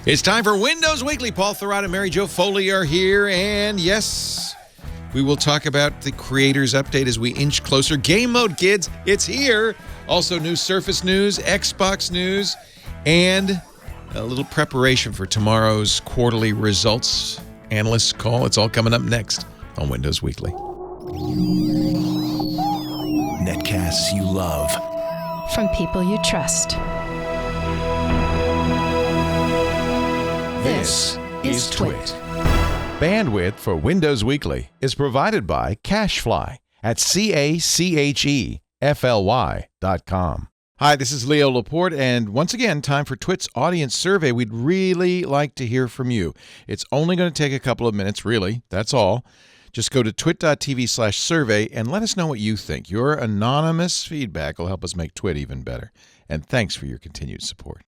It's time for Windows Weekly. Paul Thurrott and Mary Jo Foley are here, and yes, we will talk about the Creators Update as we inch closer. Game Mode, kids, it's here. Also, new Surface news, Xbox news, and a little preparation for tomorrow's quarterly results analysts call. It's all coming up next on Windows Weekly. Netcasts you love. From people you trust. This is Twit. Bandwidth for Windows Weekly is provided by CacheFly at CacheFly.com. Hi, this is Leo Laporte, and once again, time for Twit's audience survey. We'd really like to hear from you. It's only going to take a couple of minutes, really. That's all. Just go to twit.tv/survey and let us know what you think. Your anonymous feedback will help us make Twit even better. And thanks for your continued support.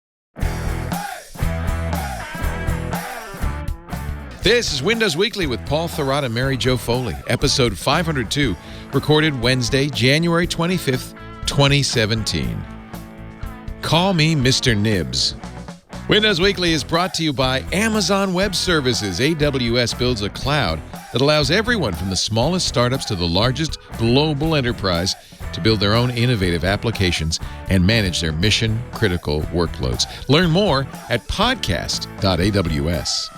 This is Windows Weekly with Paul Thurrott and Mary Jo Foley, episode 502, recorded Wednesday, January 25th, 2017. Call me Mr. Nibs. Windows Weekly is brought to you by Amazon Web Services. AWS builds a cloud that allows everyone from the smallest startups to the largest global enterprise to build their own innovative applications and manage their mission-critical workloads. Learn more at podcast.aws.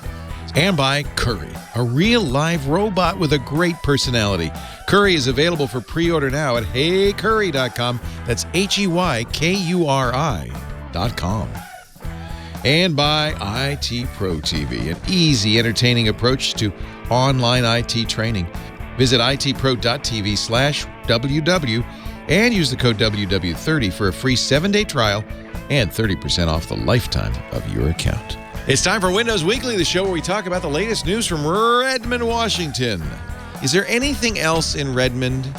And by Curry, a real-live robot with a great personality. Curry is available for pre-order now at heycurry.com. That's HEYKURI.com. And by IT Pro TV, an easy, entertaining approach to online IT training. Visit itpro.tv/WW and use the code WW30 for a free 7-day trial and 30% off the lifetime of your account. It's time for Windows Weekly, the show where we talk about the latest news from Redmond, Washington. Is there anything else in Redmond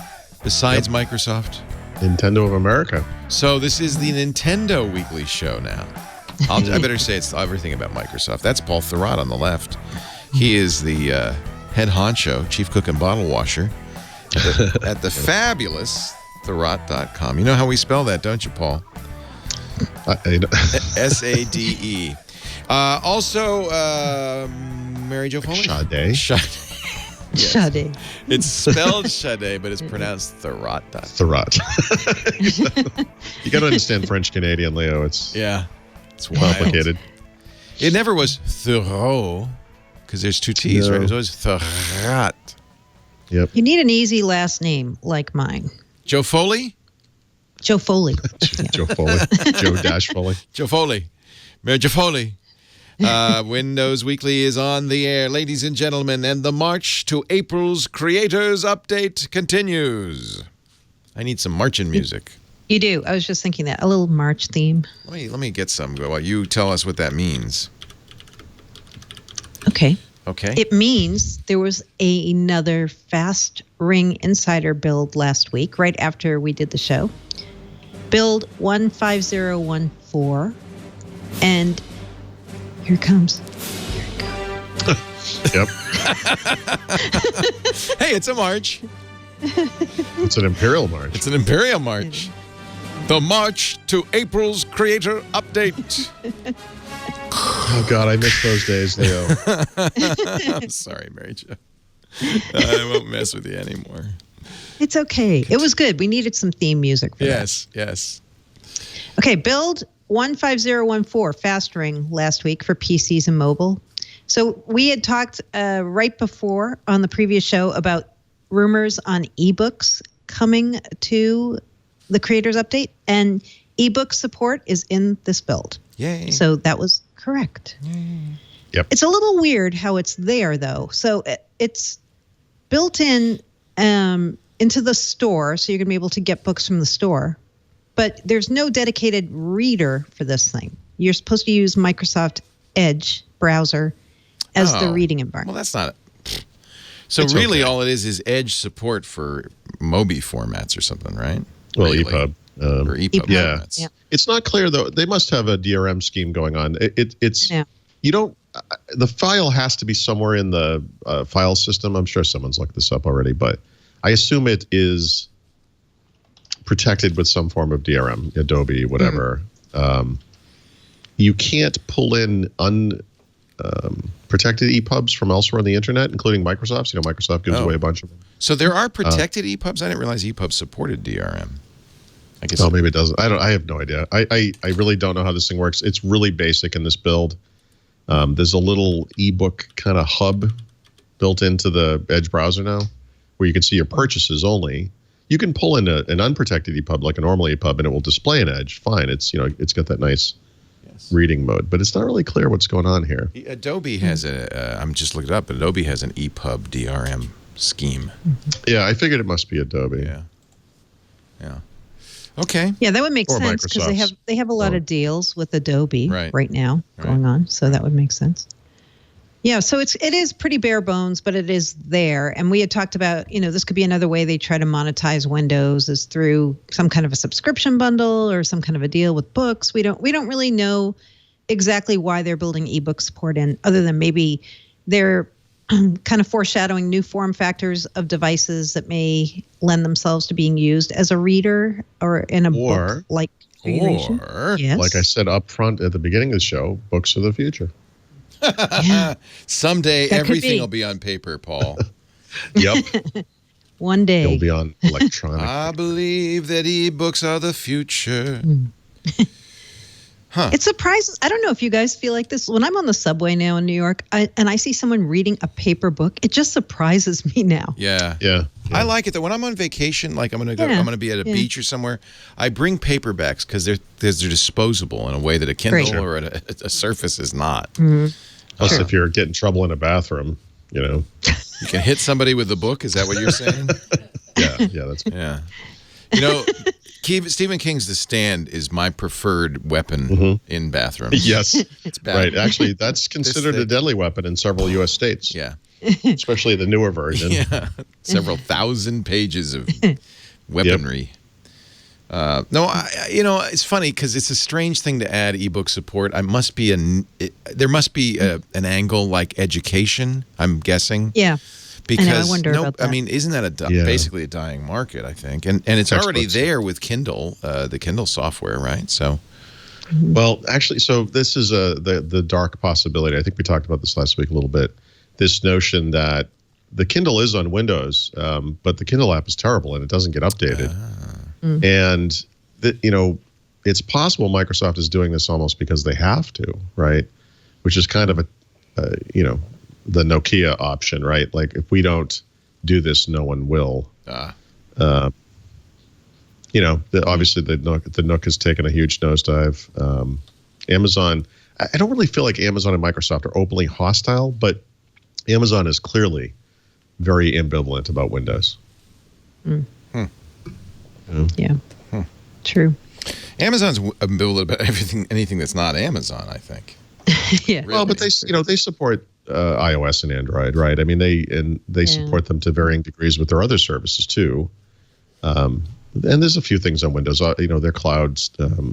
besides Microsoft? Nintendo of America. So this is the Nintendo Weekly show now. I better say it's everything about Microsoft. That's Paul Thurrott on the left. He is the head honcho, chief cook and bottle washer at the fabulous Thurrott.com. You know how we spell that, don't you, Paul? SADE. Also, Mary Jo Foley. Sade. Yes. Sade. It's spelled Sade, but it's pronounced Thurrott. Thurrott. You got to understand French Canadian, Leo. It's complicated. It never was Thoreau, because there's two T's, right? It was always Thurrott. Yep. You need an easy last name like mine. Jo Foley? Jo Foley. Joe Foley. Joe-Foley. Jo Foley. Mary Jo Foley. Windows Weekly is on the air, ladies and gentlemen, and the march to April's Creators Update continues. I need some marching music. You do. I was just thinking that. A little March theme. Let me get some while you tell us what that means. Okay. Okay. It means there was another Fast Ring Insider build last week, right after we did the show. Build 15014. And here it comes. Yep. Hey, it's a march. It's an Imperial March. It's an Imperial March. The march to April's Creator Update. Oh, God, I miss those days, Leo. I'm sorry, Mary Jo. I won't mess with you anymore. It's okay. It was good. We needed some theme music for that. Yes. Okay, build 15014 Fast Ring last week for PCs and mobile. So we had talked right before on the previous show about rumors on ebooks coming to the Creators Update, and ebook support is in this build. Yay. So that was correct. Yay. Yep. It's a little weird how it's there, though. So it's built in into the store, so you're going to be able to get books from the store. But there's no dedicated reader for this thing. You're supposed to use Microsoft Edge browser as the reading environment. Well, that's not it. So it's really all it is Edge support for Mobi formats or something, right? Well, really. EPUB. Or EPUB formats. Yeah. It's not clear, though. They must have a DRM scheme going on. You don't, the file has to be somewhere in the file system. I'm sure someone's looked this up already, but I assume it is protected with some form of DRM, Adobe, whatever. You can't pull in protected EPUBs from elsewhere on the internet, including Microsoft's. Microsoft gives away a bunch of them. So there are protected EPUBs? I didn't realize EPUB supported DRM. I guess. Oh, maybe it doesn't. I have no idea. I really don't know how this thing works. It's really basic in this build. There's a little ebook kind of hub built into the Edge browser now, where you can see your purchases only. You can pull in an unprotected EPUB like a normal EPUB, and it will display an Edge. Fine. It's it's got that nice reading mode, but it's not really clear what's going on here. Adobe has I'm just looking it up. Adobe has an EPUB DRM scheme. Yeah, I figured it must be Adobe. Yeah. Okay. Yeah, that would make Or sense because they have a lot of deals with Adobe right now going on, so that would make sense. Yeah, so it is pretty bare bones, but it is there. And we had talked about, this could be another way they try to monetize Windows is through some kind of a subscription bundle or some kind of a deal with books. We don't really know exactly why they're building ebook support in, other than maybe they're kind of foreshadowing new form factors of devices that may lend themselves to being used as a reader or in a book-like configuration. Yes. Like I said up front at the beginning of the show, books of the future. Someday everything will be on paper, Paul. Yep. One day. It'll be on electronic. I believe that ebooks are the future. It surprises. I don't know if you guys feel like this. When I'm on the subway now in New York, and I see someone reading a paper book, it just surprises me now. Yeah. I like it though. When I'm on vacation, like I'm gonna be at a beach or somewhere, I bring paperbacks because they're disposable in a way that a Kindle or a Surface is not. Plus, if you're getting trouble in a bathroom, you can hit somebody with the book. Is that what you're saying? That's Stephen King's The Stand is my preferred weapon in bathrooms. Yes, it's bad. Right. Actually, that's considered a deadly weapon in several U.S. states. Yeah, especially the newer version. Yeah, several thousand pages of weaponry. It's funny because it's a strange thing to add ebook support. There must be an angle like education, I'm guessing. Yeah. Because I wonder about that. Isn't that basically a dying market? I think, and it's already there with Kindle, the Kindle software, right? So, well, actually, so this is the dark possibility. I think we talked about this last week a little bit. This notion that the Kindle is on Windows, but the Kindle app is terrible and it doesn't get updated. And it's possible Microsoft is doing this almost because they have to, right? Which is kind of the Nokia option, right? Like if we don't do this, no one will. Obviously the Nook has taken a huge nosedive. Amazon, I don't really feel like Amazon and Microsoft are openly hostile, but Amazon is clearly very ambivalent about Windows. Yeah. True. Amazon's ambivalent about anything that's not Amazon, I think. Yeah. Well, but they support iOS and Android, right? I mean, they support them to varying degrees with their other services too. And there's a few things on Windows. Their cloud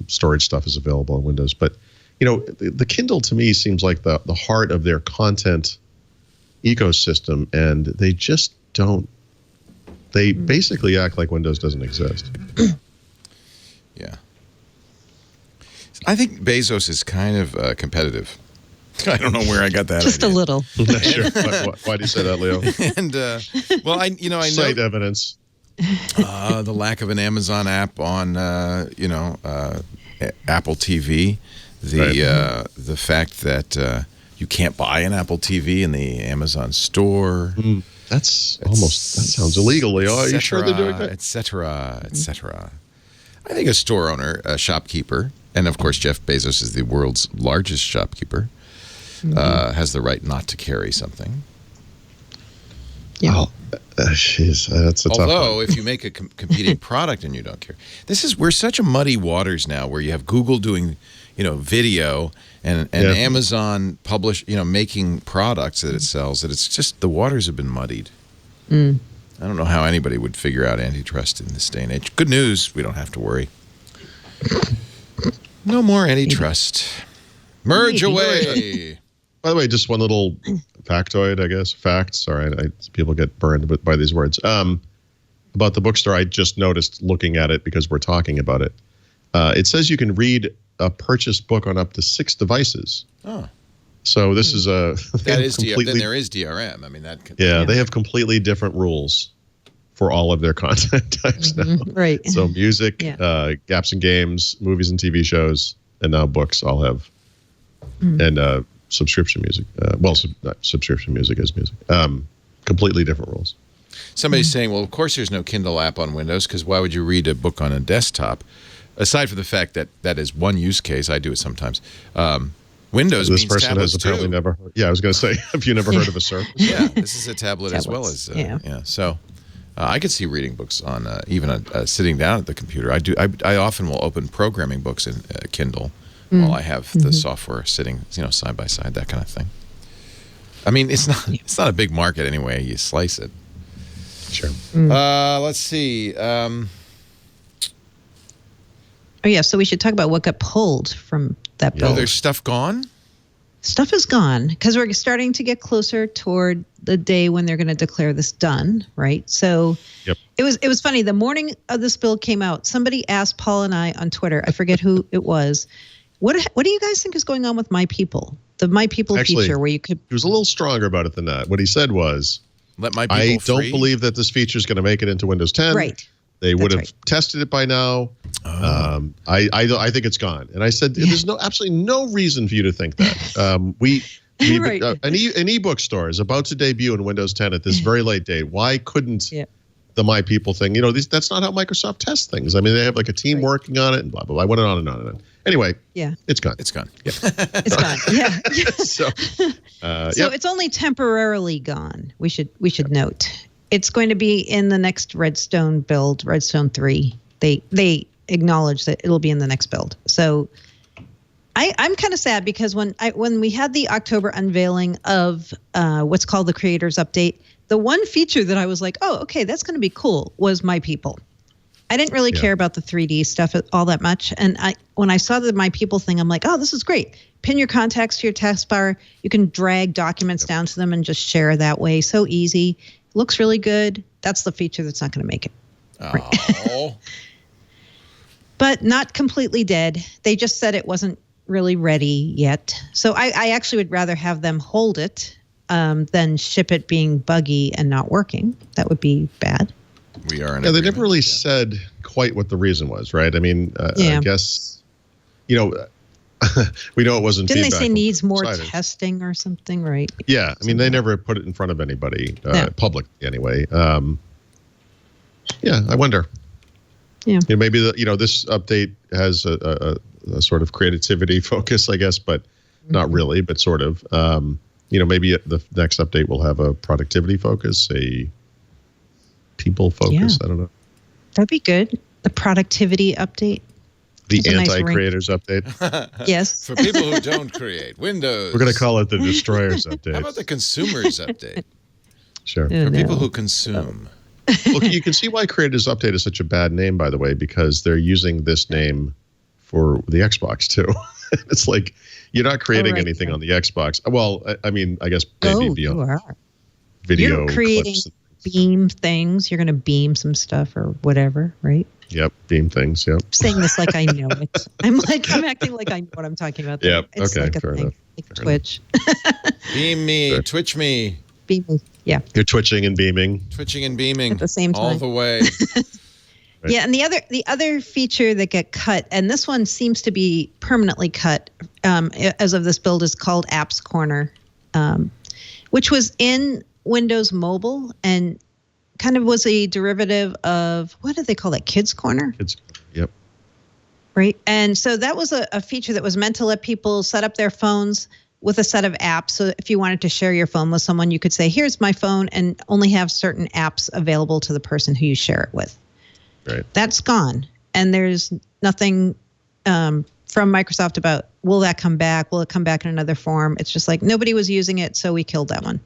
storage stuff is available on Windows. But the Kindle to me seems like the heart of their content ecosystem, and they just don't. They basically act like Windows doesn't exist. Yeah. I think Bezos is kind of competitive. I don't know where I got that. Just idea. a little. Sure. Why do you say that, Leo? And I know cite evidence. The lack of an Amazon app on Apple TV, the fact that you can't buy an Apple TV in the Amazon store. That sounds illegal, Leo. Are you sure they're doing that? Et cetera, et cetera. I think a store owner, a shopkeeper, and of course Jeff Bezos is the world's largest shopkeeper, has the right not to carry something. Yeah. Oh, jeez, that's a tough one. Although, if you make a competing product and you don't care, we're such a muddy waters now, where you have Google doing, video, and Amazon making products that it sells. That it's just the waters have been muddied. I don't know how anybody would figure out antitrust in this day and age. Good news, we don't have to worry. No more antitrust. Merge away. By the way, just one little factoid, I guess. Fact. Sorry, people get burned by these words. About the bookstore, I just noticed looking at it because we're talking about it. It says you can read a purchased book on up to 6 devices. Oh. So this is a that is then there is DRM. I mean that. They have completely different rules for all of their content types now. Right. So music, apps and games, movies and TV shows, and now books all have, and subscription music. Not subscription music is music. Completely different rules. Somebody's saying, well, of course there's no Kindle app on Windows because why would you read a book on a desktop? Aside from the fact that that is one use case, I do it sometimes. Windows this means person tablets has apparently too. never heard. Yeah, I was going to say, have you never heard of a Surface? Yeah, this is a tablet as well as So I could see reading books on even sitting down at the computer. I often will open programming books in Kindle while I have the software sitting, side by side, that kind of thing. I mean, it's not a big market anyway. You slice it. Sure. Let's see. So we should talk about what got pulled from that build. Oh, there's stuff gone? Stuff is gone because we're starting to get closer toward the day when they're going to declare this done, right? So it was funny. The morning of this build came out, somebody asked Paul and I on Twitter, I forget who it was, what do you guys think is going on with My People? The My People feature where you could... He was a little stronger about it than that. What he said was, let My People I free? don't believe that this feature is going to make it into Windows 10. Right. They would have tested it by now. I think it's gone. And I said, there's absolutely no reason for you to think that. An ebook store is about to debut in Windows 10 at this very late date. Why couldn't the My People thing? That's not how Microsoft tests things. I mean, they have like a team working on it and blah, blah, blah. I went on and on and on. Anyway, it's gone. It's gone. Yeah. It's gone. Yeah. So it's only temporarily gone. We should note. It's going to be in the next Redstone build, Redstone 3. They acknowledge that it'll be in the next build. So I'm kind of sad because when we had the October unveiling of what's called the Creators Update, the one feature that I was like, oh, okay, that's going to be cool was My People. I didn't really care about the 3D stuff all that much. And when I saw the My People thing, I'm like, oh, this is great. Pin your contacts to your taskbar. You can drag documents down to them and just share that way. So easy. Looks really good. That's the feature that's not going to make it. Oh. But not completely dead. They just said it wasn't really ready yet. So I actually would rather have them hold it than ship it being buggy and not working. That would be bad. We are in they never really said quite what the reason was, right? I mean, I guess, we know it wasn't. Didn't they say needs more testing or something, right? Yeah, I mean, they never put it in front of anybody, publicly anyway. I wonder. Yeah, maybe this update has a sort of creativity focus, I guess, but not really, but sort of. Maybe the next update will have a productivity focus, a people focus. I don't know. That'd be good. The productivity update. The anti-creators update. Yes. For people who don't create Windows. We're going to call it the destroyers update. How about the consumers update? Sure. For people who consume. Look, you can see why creators update is such a bad name, by the way, because they're using this name for the Xbox too. It's like you're not creating anything on the Xbox. Well, I mean, I guess maybe beyond you are. Video You're creating clips. Beam things. You're going to beam some stuff or whatever, right? Yep, beam things. Yep. I'm saying this like I know it. I'm acting like I know what I'm talking about. Yep. It's okay. Like a fair thing, enough. like Twitch. Beam me, Twitch me. Beam me. Yeah. You're twitching and beaming. Twitching and beaming at the same time. all the way. Right. Yeah, and the other feature that got cut, and this one seems to be permanently cut as of this build, is called Apps Corner, which was in Windows Mobile and kind of was a derivative of, what do they call that, Kids Corner? Yep. Right, and so that was a feature that was meant to let people set up their phones with a set of apps. So if you wanted to share your phone with someone, you could say, here's my phone, and only have certain apps available to the person who you share it with. Right. That's gone. And there's nothing from Microsoft about, will that come back? Will it come back in another form? It's just like nobody was using it, so we killed that one.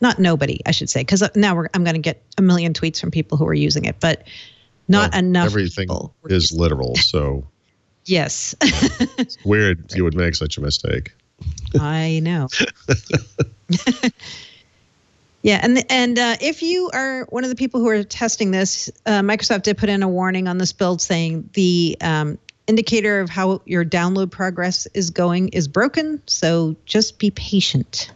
Not nobody, I should say, because now I'm going to get a million tweets from people who are using it, but not enough everything people. Is literal, so. Yes. It's weird you would make such a mistake. I know. Yeah, and if you are one of the people who are testing this, Microsoft did put in a warning on this build saying the indicator of how your download progress is going is broken. So just be patient.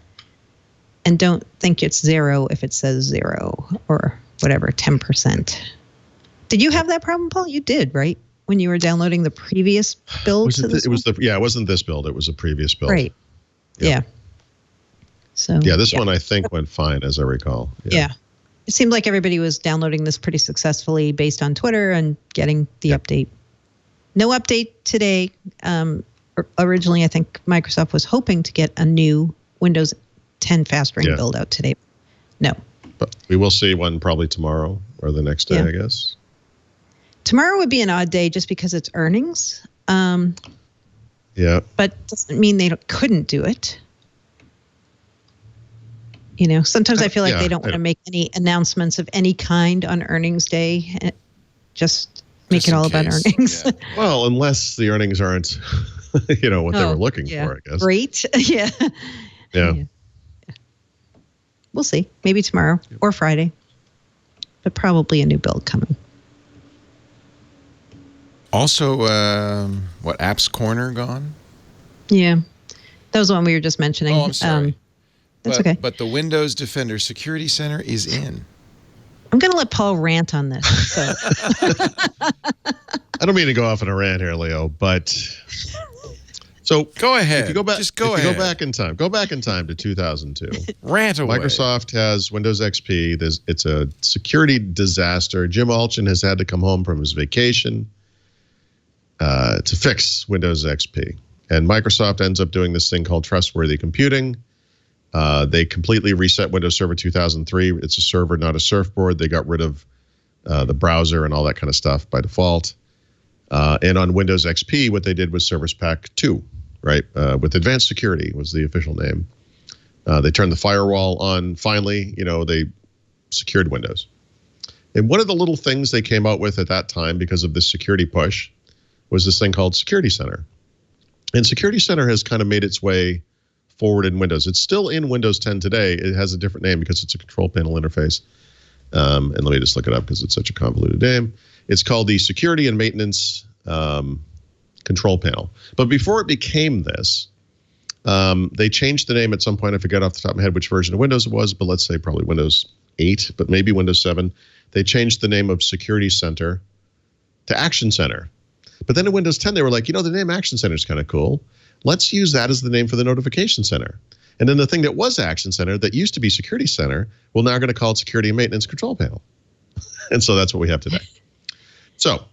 And don't think it's 0 if it says 0 or whatever, 10%. Did you have that problem, Paul? You did, right? When you were downloading the previous build? It wasn't this build. It was a previous build. Right. Yeah. So. Yeah, this one I think went fine, as I recall. Yeah. It seemed like everybody was downloading this pretty successfully based on Twitter and getting the update. No update today. Originally, I think Microsoft was hoping to get a new Windows 10 fast ring build out today. No. But we will see one probably tomorrow or the next day, I guess. Tomorrow would be an odd day just because it's earnings. Yeah. But doesn't mean they couldn't do it. You know, sometimes I feel like they don't want to make any announcements of any kind on earnings day. Just make it all about earnings. Yeah. Well, unless the earnings aren't, what they were looking for, I guess. Great. Yeah. We'll see. Maybe tomorrow or Friday. But probably a new build coming. Also, Apps Corner gone? Yeah. That was the one we were just mentioning. Oh, I'm sorry. That's okay. But the Windows Defender Security Center is in. I'm going to let Paul rant on this. So. I don't mean to go off on a rant here, Leo, but so go ahead. If you go back, go back in time to 2002. Rant away. Microsoft has Windows XP. It's a security disaster. Jim Alchin has had to come home from his vacation to fix Windows XP. And Microsoft ends up doing this thing called trustworthy computing. They completely reset Windows Server 2003. It's a server, not a surfboard. They got rid of the browser and all that kind of stuff by default. And on Windows XP, what they did was Service Pack 2, right? With Advanced Security was the official name. They turned the firewall on. Finally, they secured Windows. And one of the little things they came out with at that time because of this security push was this thing called Security Center. And Security Center has kind of made its way forward in Windows. It's still in Windows 10 today. It has a different name because it's a control panel interface. And let me just look it up because it's such a convoluted name. It's called the Security and Maintenance Control Panel. But before it became this, they changed the name at some point. I forget off the top of my head which version of Windows it was, but let's say probably Windows 8, but maybe Windows 7. They changed the name of Security Center to Action Center. But then in Windows 10, they were like, the name Action Center is kind of cool. Let's use that as the name for the Notification Center. And then the thing that was Action Center, that used to be Security Center, we're now going to call it Security and Maintenance Control Panel. And so that's what we have today. So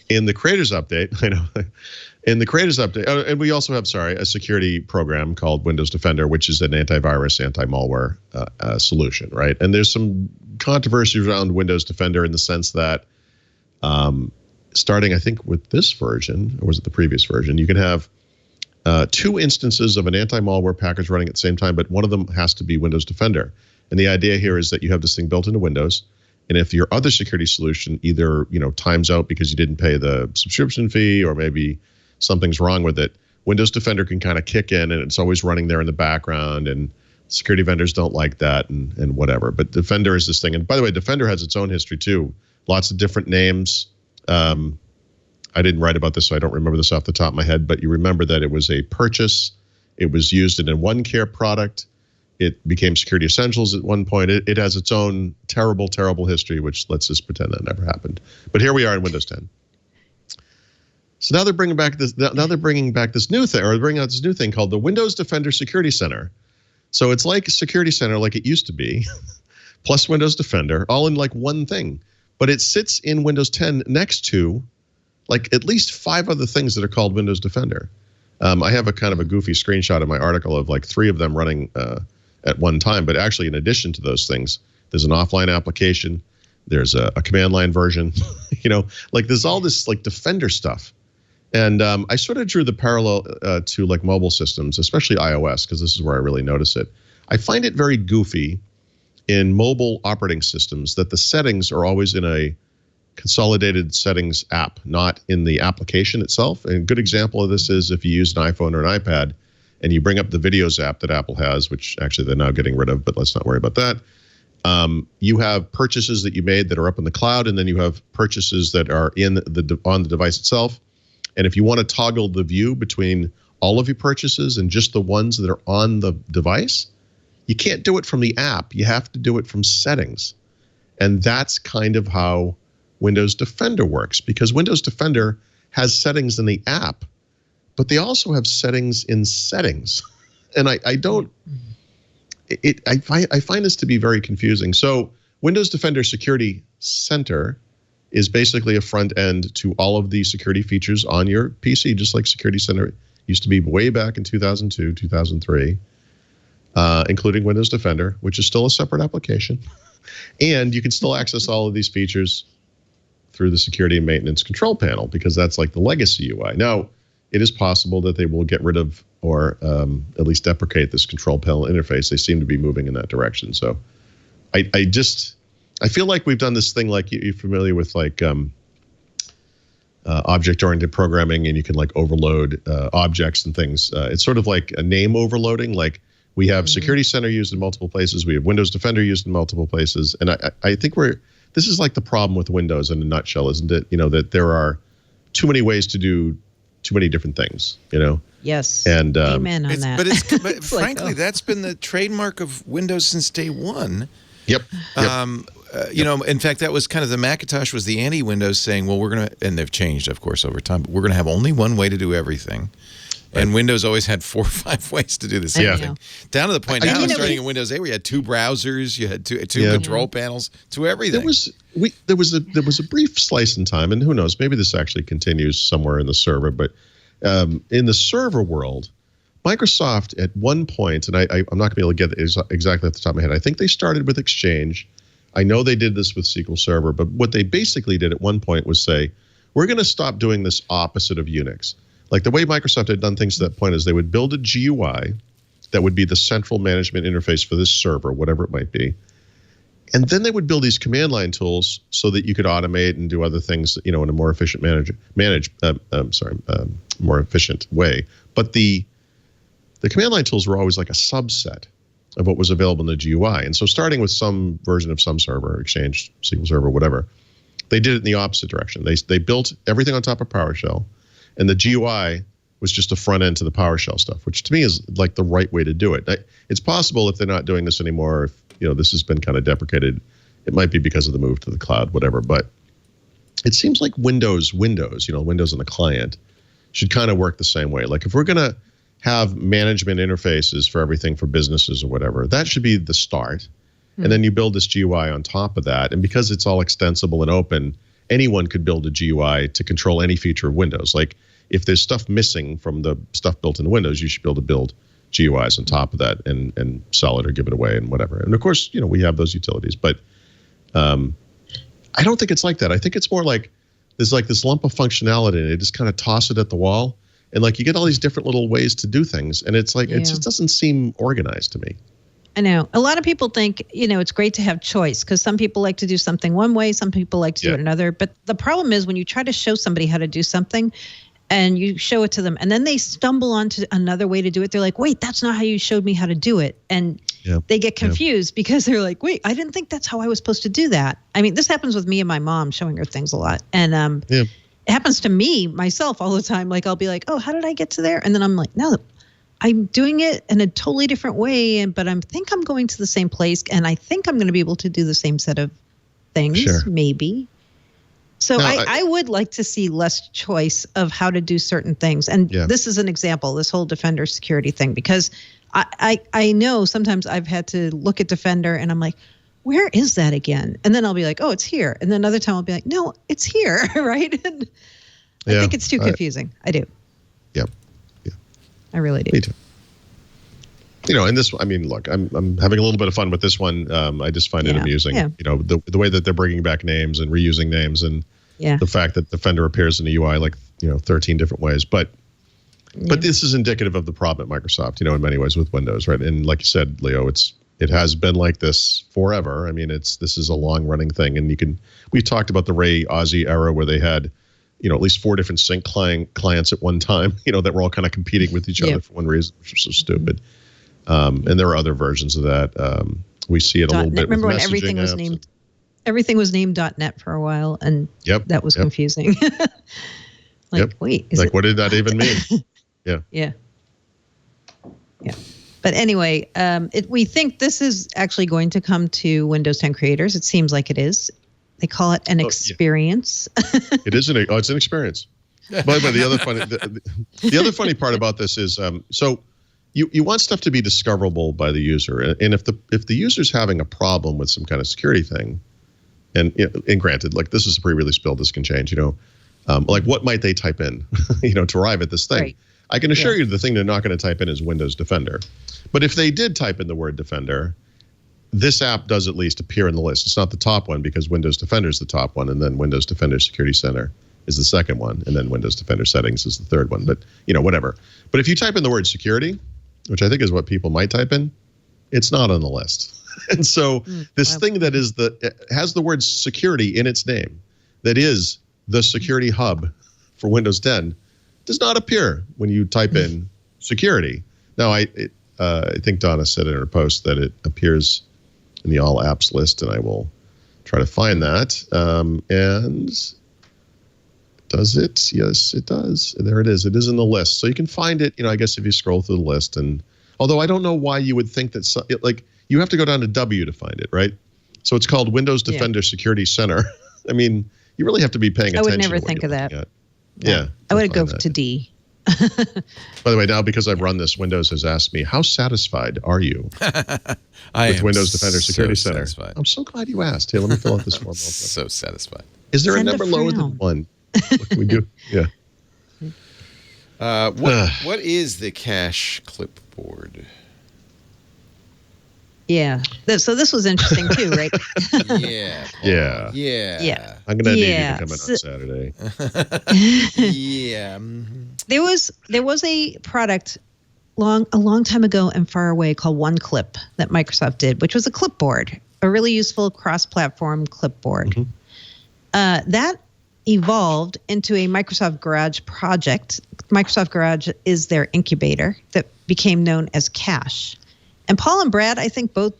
in the Creators Update, and we also have, a security program called Windows Defender, which is an antivirus, anti-malware solution, right? And there's some controversy around Windows Defender in the sense that starting, I think, with this version, or was it the previous version, you can have 2 instances of an anti-malware package running at the same time, but one of them has to be Windows Defender. And the idea here is that you have this thing built into Windows, and if your other security solution either times out because you didn't pay the subscription fee or maybe something's wrong with it, Windows Defender can kind of kick in, and it's always running there in the background, and security vendors don't like that and whatever. But Defender is this thing. And by the way, Defender has its own history too. Lots of different names. I didn't write about this, so I don't remember this off the top of my head, but you remember that it was a purchase. It was used in a OneCare product. It became Security Essentials at one point. It has its own terrible, terrible history, which let's just pretend that never happened. But here we are in Windows 10. So now they're bringing back this. Now they're bringing back this new thing, or bringing out this new thing called the Windows Defender Security Center. So it's like Security Center, like it used to be, plus Windows Defender, all in like one thing. But it sits in Windows 10 next to like at least 5 other things that are called Windows Defender. I have a kind of a goofy screenshot in my article of like 3 of them running at one time. But actually, in addition to those things, there's an offline application. There's a command line version. Like there's all this like Defender stuff. And I sort of drew the parallel to like mobile systems, especially iOS, because this is where I really notice it. I find it very goofy in mobile operating systems that the settings are always in a consolidated settings app, not in the application itself. And a good example of this is if you use an iPhone or an iPad and you bring up the Videos app that Apple has, which actually they're now getting rid of, but let's not worry about that. You have purchases that you made that are up in the cloud, and then you have purchases that are on the device itself. And if you want to toggle the view between all of your purchases and just the ones that are on the device, you can't do it from the app. You have to do it from settings. And that's kind of how Windows Defender works, because Windows Defender has settings in the app, but they also have settings in settings. And I find this to be very confusing. So Windows Defender Security Center is basically a front end to all of the security features on your PC, just like Security Center used to be way back in 2002, 2003, including Windows Defender, which is still a separate application. And you can still access all of these features through the security and maintenance control panel, because that's like the legacy UI. Now, it is possible that they will get rid of or at least deprecate this control panel interface. They seem to be moving in that direction. So I feel like we've done this thing, like you're familiar with like object-oriented programming, and you can like overload objects and things. It's sort of like a name overloading. Like we have Security Center used in multiple places. We have Windows Defender used in multiple places. And I think this is like the problem with Windows in a nutshell, isn't it? You know, that there are too many ways to do too many different things, you know? Yes. And amen on that. But frankly, that's been the trademark of Windows since day one. Yep. You know, in fact, that was kind of the Macintosh was the anti-Windows saying, well, we're going to, and they've changed, of course, over time, but we're going to have only one way to do everything. Right. And Windows always had 4 or 5 ways to do the same thing. Down to the point now, starting in Windows 8, we had 2 browsers, you had two control panels, to everything. There was a brief slice in time, and who knows, maybe this actually continues somewhere in the server, but in the server world, Microsoft at one point, and I'm not going to be able to get it exactly off the top of my head, I think they started with Exchange. I know they did this with SQL Server, but what they basically did at one point was say, we're going to stop doing this opposite of Unix. Like the way Microsoft had done things to that point is they would build a GUI that would be the central management interface for this server, whatever it might be. And then they would build these command line tools so that you could automate and do other things, you know, in a more efficient more efficient way. But the command line tools were always like a subset of what was available in the GUI. And so starting with some version of some server, Exchange, SQL Server, whatever, they did it in the opposite direction. They built everything on top of PowerShell, and the GUI was just a front end to the PowerShell stuff, which to me is like the right way to do it. It's possible if they're not doing this anymore, if you know this has been kind of deprecated, it might be because of the move to the cloud, whatever. But it seems like Windows, you know, Windows on the client should kind of work the same way. Like if we're going to have management interfaces for everything for businesses or whatever, that should be the start. And then you build this GUI on top of that. And because it's all extensible and open, anyone could build a GUI to control any feature of Windows. Like if there's stuff missing from the stuff built in Windows, you should be able to build GUIs on top of that and sell it or give it away and whatever. And of course, you know, we have those utilities, but I don't think it's like that. I think it's more like there's like this lump of functionality and they just kind of toss it at the wall. And like you get all these different little ways to do things. And it's like, it just doesn't seem organized to me. I know. A lot of people think, you know, it's great to have choice because some people like to do something one way, some people like to do it another. But the problem is when you try to show somebody how to do something and you show it to them and then they stumble onto another way to do it, they're like, wait, that's not how you showed me how to do it. And they get confused because they're like, wait, I didn't think that's how I was supposed to do that. I mean, this happens with me and my mom showing her things a lot. And it happens to me, myself, all the time. Like, I'll be like, oh, how did I get to there? And then I'm like, no, I'm doing it in a totally different way, but I think I'm going to the same place, and I think I'm going to be able to do the same set of things, maybe. So no, I would like to see less choice of how to do certain things. And this is an example, this whole Defender security thing, because I know sometimes I've had to look at Defender, and I'm like, where is that again? And then I'll be like, oh, it's here. And then another time I'll be like, no, it's here, right? And I think it's too confusing. I do. Yep. I really do. Me too. You know, and this, I mean, look, I'm having a little bit of fun with this one. I just find it amusing. Yeah. You know, the way that they're bringing back names and reusing names, and the fact that Defender appears in the UI like 13 different ways. But this is indicative of the problem at Microsoft. You know, in many ways with Windows, right? And like you said, Leo, it has been like this forever. I mean, this is a long running thing, and we talked about the Ray Ozzie era where they had, at least 4 different sync clients at one time, that were all kind of competing with each other for one reason, which was so stupid. And there are other versions of that. We see it a little bit. Remember with when everything was named .NET for a while, and that was confusing. Like, wait, like, what did that even mean? Yeah. Yeah. But anyway, we think this is actually going to come to Windows 10 creators. It seems like it is. They call it an experience. Yeah. It's an experience. By the way, the other funny part about this is, so you want stuff to be discoverable by the user, and if the user's having a problem with some kind of security thing, and granted, like, this is a pre-release build, this can change, like, what might they type in, to arrive at this thing? Right. I can assure you the thing they're not going to type in is Windows Defender. But if they did type in the word Defender, this app does at least appear in the list. It's not the top one because Windows Defender is the top one, and then Windows Defender Security Center is the second one, and then Windows Defender Settings is the third one. But, whatever. But if you type in the word security, which I think is what people might type in, it's not on the list. And so this thing that has the word security in its name, that is the security hub for Windows 10, does not appear when you type in security. Now, I think Donna said in her post that it appears in the all apps list, and I will try to find that. And does it? Yes, it does. There it is. It is in the list. So you can find it, I guess, if you scroll through the list. And although I don't know why you would think that, you have to go down to W to find it, right? So it's called Windows Defender Security Center. I mean, you really have to be paying attention. I would never think of that. Yeah. I would go to D. By the way, now because I've run this, Windows has asked me, how satisfied are you with Windows Defender Security Center? Satisfied. I'm so glid you asked. Here, let me fill out this form. So satisfied. Is there a number lower than 1? What can we do? Yeah. What is the cache clipboard? Yeah. So this was interesting too, right? Yeah. Yeah. Yeah. I'm going to need you to come in on Saturday. Yeah. There was a product a long time ago and far away called OneClip that Microsoft did, which was a clipboard, a really useful cross-platform clipboard. Mm-hmm. That evolved into a Microsoft Garage project. Microsoft Garage is their incubator that became known as Cache. And Paul and Brad, I think, both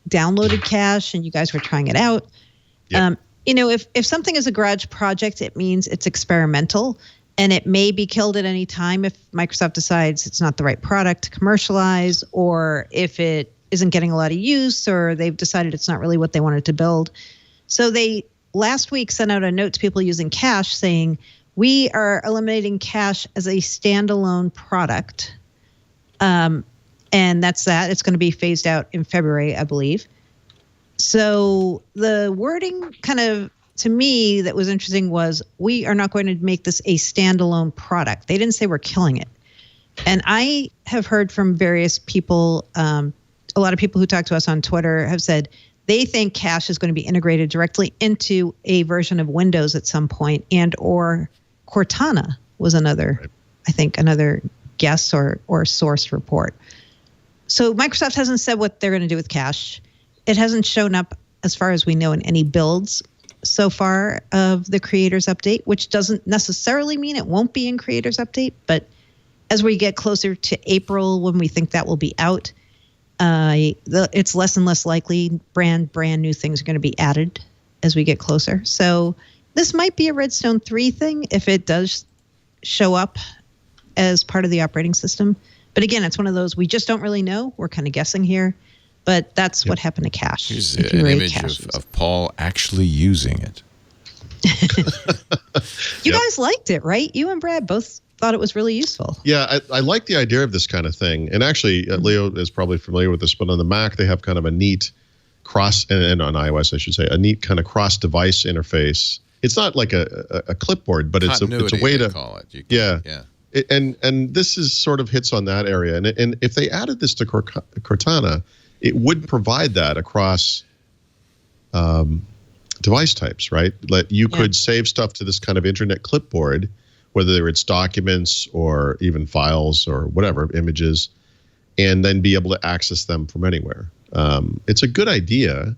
downloaded Cache, and you guys were trying it out. Yep. If something is a garage project, it means it's experimental, and it may be killed at any time if Microsoft decides it's not the right product to commercialize, or if it isn't getting a lot of use, or they've decided it's not really what they wanted to build. So they last week sent out a note to people using Cache saying, we are eliminating Cache as a standalone product. And that's that. It's going to be phased out in February, I believe. So the wording kind of, to me, that was interesting was, we are not going to make this a standalone product. They didn't say we're killing it. And I have heard from various people, a lot of people who talk to us on Twitter have said they think Cache is going to be integrated directly into a version of Windows at some point, and or Cortana was another guess or source report. So Microsoft hasn't said what they're going to do with Cache. It hasn't shown up, as far as we know, in any builds so far of the Creators Update, which doesn't necessarily mean it won't be in Creators Update. But as we get closer to April, when we think that will be out, it's less and less likely brand new things are going to be added as we get closer. So this might be a Redstone 3 thing if it does show up as part of the operating system. But again, it's one of those we just don't really know. We're kind of guessing here. But that's what happened to Cache. Here's an image of Paul actually using it. You guys liked it, right? You and Brad both thought it was really useful. Yeah, I like the idea of this kind of thing. And actually, Leo is probably familiar with this, but on the Mac, they have kind of a neat and on iOS, I should say, a neat kind of cross-device interface. It's not like a clipboard, but it's a way to call it. Yeah. And this is sort of hits on that area. And if they added this to Cortana, it would provide that across device types, right? You could save stuff to this kind of internet clipboard, whether it's documents or even files or whatever, images, and then be able to access them from anywhere. It's a good idea.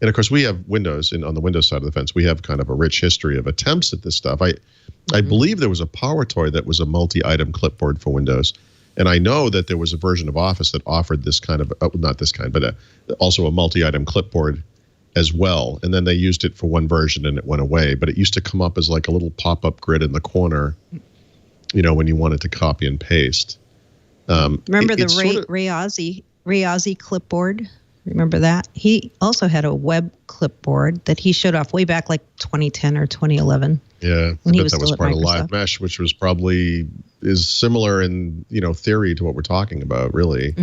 And of course, we have Windows, and on the Windows side of the fence, we have kind of a rich history of attempts at this stuff. I believe there was a PowerToy that was a multi-item clipboard for Windows. And I know that there was a version of Office that offered this kind of, not this kind, but also a multi-item clipboard as well. And then they used it for one version and it went away. But it used to come up as like a little pop-up grid in the corner, when you wanted to copy and paste. Remember the Ray Ozzie clipboard? Remember that? He also had a web clipboard that he showed off way back like 2010 or 2011. Yeah, I bet that was part of Live Mesh, which was probably is similar in theory to what we're talking about. Really,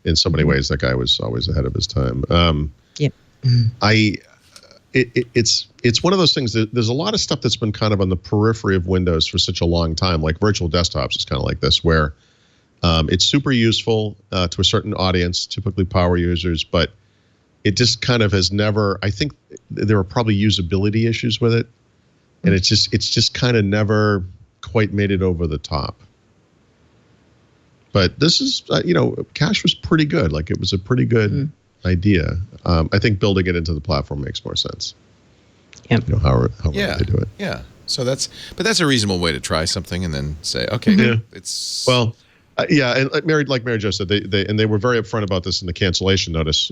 in so many ways, that guy was always ahead of his time. It's one of those things that there's a lot of stuff that's been kind of on the periphery of Windows for such a long time. Like virtual desktops is kind of like this, where it's super useful to a certain audience, typically power users, but it just kind of has never. I think there are probably usability issues with it. And it's just kind of never quite made it over the top. But this is, Cache was pretty good. Like it was a pretty good idea. I think building it into the platform makes more sense. Yep. How they do it. Yeah. So that's a reasonable way to try something and then say, okay, it's well, and like Mary Jo said, they were very upfront about this in the cancellation notice.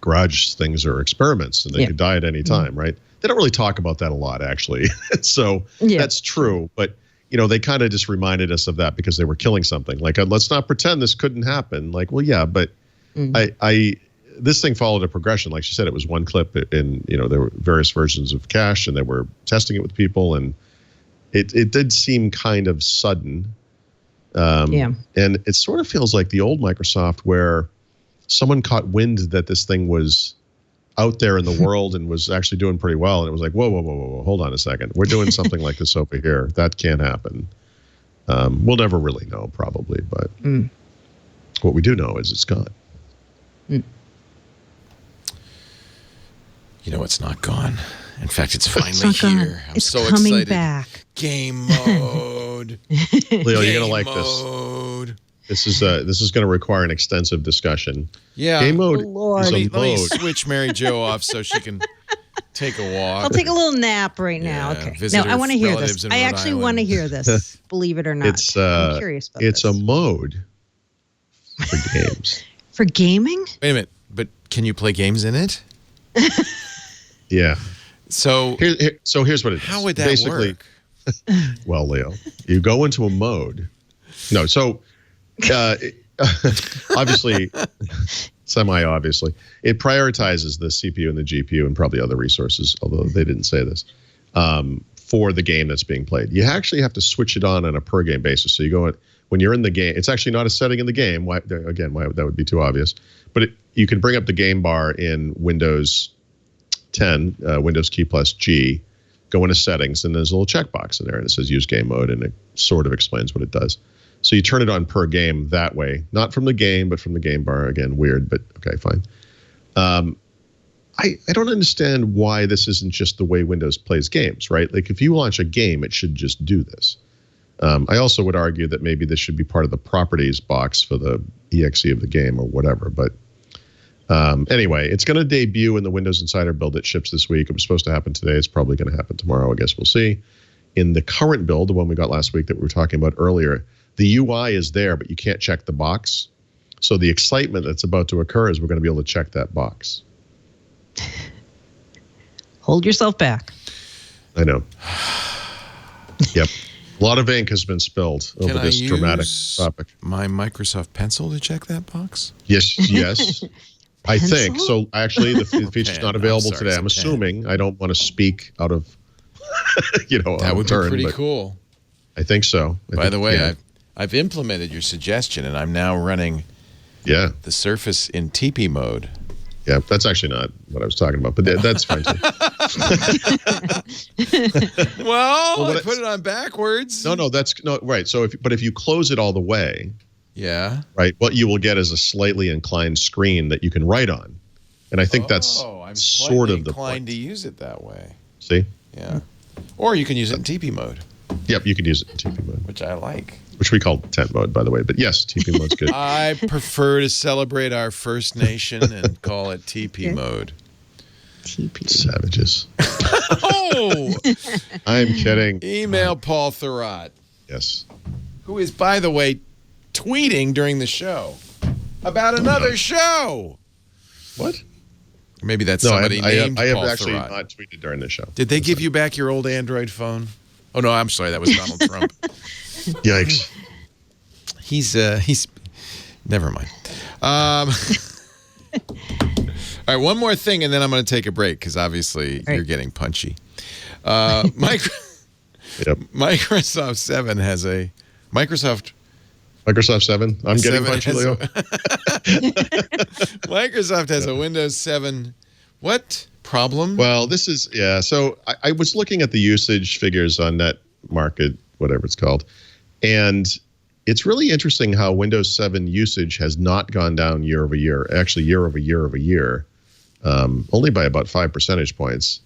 Garage things are experiments and they could die at any time, right? They don't really talk about that a lot, actually. So that's true. But, they kind of just reminded us of that because they were killing something. Like, let's not pretend this couldn't happen. Like, well, yeah, but this thing followed a progression. Like she said, it was one clip and, there were various versions of Cache and they were testing it with people. And it did seem kind of sudden. And it sort of feels like the old Microsoft where someone caught wind that this thing was out there in the world and was actually doing pretty well. And it was like, whoa, hold on a second. We're doing something like this over here. That can't happen. We'll never really know, probably. But what we do know is it's gone. It's not gone. In fact, it's finally here. I'm it's so coming excited. Back. Game mode. Leo, you're going to like this. This is going to require an extensive discussion. Yeah. Game mode is a let me mode. switch Mary Jo off so she can take a walk. I'll take a little nap right now. Okay. No, I want to hear this. I actually want to hear this. Believe it or not. I'm curious about it's this. a mode for games. For gaming? Wait a minute, but can you play games in it? Yeah. So here's what it is. How would that work? Well, Leo, you go into a mode. No, so obviously, semi-obviously, it prioritizes the CPU and the GPU and probably other resources, although they didn't say this, for the game that's being played. You actually have to switch it on a per-game basis. So you go when you're in the game, it's actually not a setting in the game. Why that would be too obvious. But you can bring up the game bar in Windows 10, Windows key plus G, go into settings, and there's a little checkbox in there, and it says use game mode, and it sort of explains what it does. So you turn it on per game that way, not from the game, but from the game bar. Again, weird, but okay, fine. I don't understand why this isn't just the way Windows plays games, right? Like if you launch a game, it should just do this. I also would argue that maybe this should be part of the properties box for the exe of the game or whatever. But anyway, it's going to debut in the Windows Insider build that ships this week. It was supposed to happen today. It's probably going to happen tomorrow. I guess we'll see. In the current build, the one we got last week that we were talking about earlier, the UI is there, but you can't check the box. So the excitement that's about to occur is we're going to be able to check that box. Hold yourself back. I know. Yep. A lot of ink has been spilled over this dramatic topic. My Microsoft Pencil to check that box? Yes. I think. So actually, the feature's not available today. I'm assuming. I don't want to speak out of, that would be pretty cool. I think so. By the way, I've implemented your suggestion, and I'm now running the Surface in TP mode. Yeah, that's actually not what I was talking about, but that's fine too. Well, I put it on backwards. No, that's right. So if you close it all the way, right, what you will get is a slightly inclined screen that you can write on, and I think that's I'm sort of the inclined point. to use it that way. See? Yeah, or you can use it in TP mode. Yep, you can use it in TP mode, which I like. Which we call tent mode, by the way. But yes, TP mode's good. I prefer to celebrate our First Nation and call it TP mode. TP. Savages. Oh! I'm kidding. Email Paul Thurrott. Yes. Who is, by the way, tweeting during the show about another show. What? Maybe that's somebody named I have Paul actually Thurrott. not tweeted during the show. Did they give you back your old Android phone? Oh, no, I'm sorry. That was Donald Trump. Yikes. He's never mind. All right, one more thing, and then I'm going to take a break because obviously you're getting punchy. Microsoft 7 has a Microsoft 7. I'm getting punchy, Leo. Microsoft has a Windows 7. What problem? Well, this is So I was looking at the usage figures on Net Market, whatever it's called, and it's really interesting how Windows 7 usage has not gone down year over year. Actually, year over year, only by about 5 percentage points.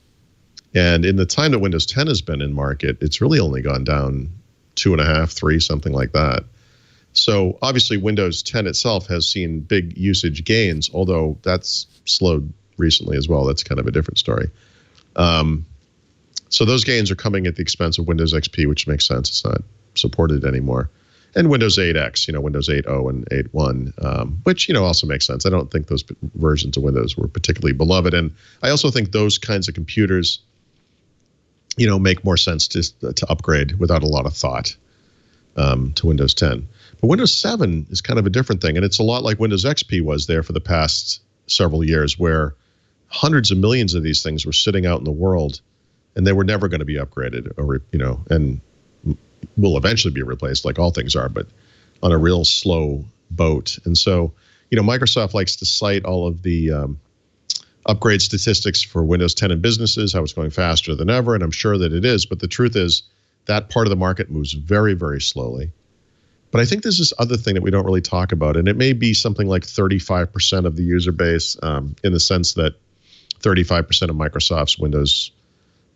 And in the time that Windows 10 has been in market, it's really only gone down 2.5, 3, something like that. So obviously Windows 10 itself has seen big usage gains, although that's slowed recently as well. That's kind of a different story. So those gains are coming at the expense of Windows XP, which makes sense. It's not supported anymore. And Windows 8X, Windows 8.0 and 8.1, which, also makes sense. I don't think those versions of Windows were particularly beloved. And I also think those kinds of computers, make more sense to upgrade without a lot of thought to Windows 10. But Windows 7 is kind of a different thing. And it's a lot like Windows XP was there for the past several years, where hundreds of millions of these things were sitting out in the world and they were never going to be upgraded or, and will eventually be replaced like all things are, but on a real slow boat. And so, Microsoft likes to cite all of the upgrade statistics for Windows 10 and businesses, how it's going faster than ever, and I'm sure that it is. But the truth is that part of the market moves very, very slowly. But I think there's this other thing that we don't really talk about, and it may be something like 35% of the user base, in the sense that 35% of Microsoft's Windows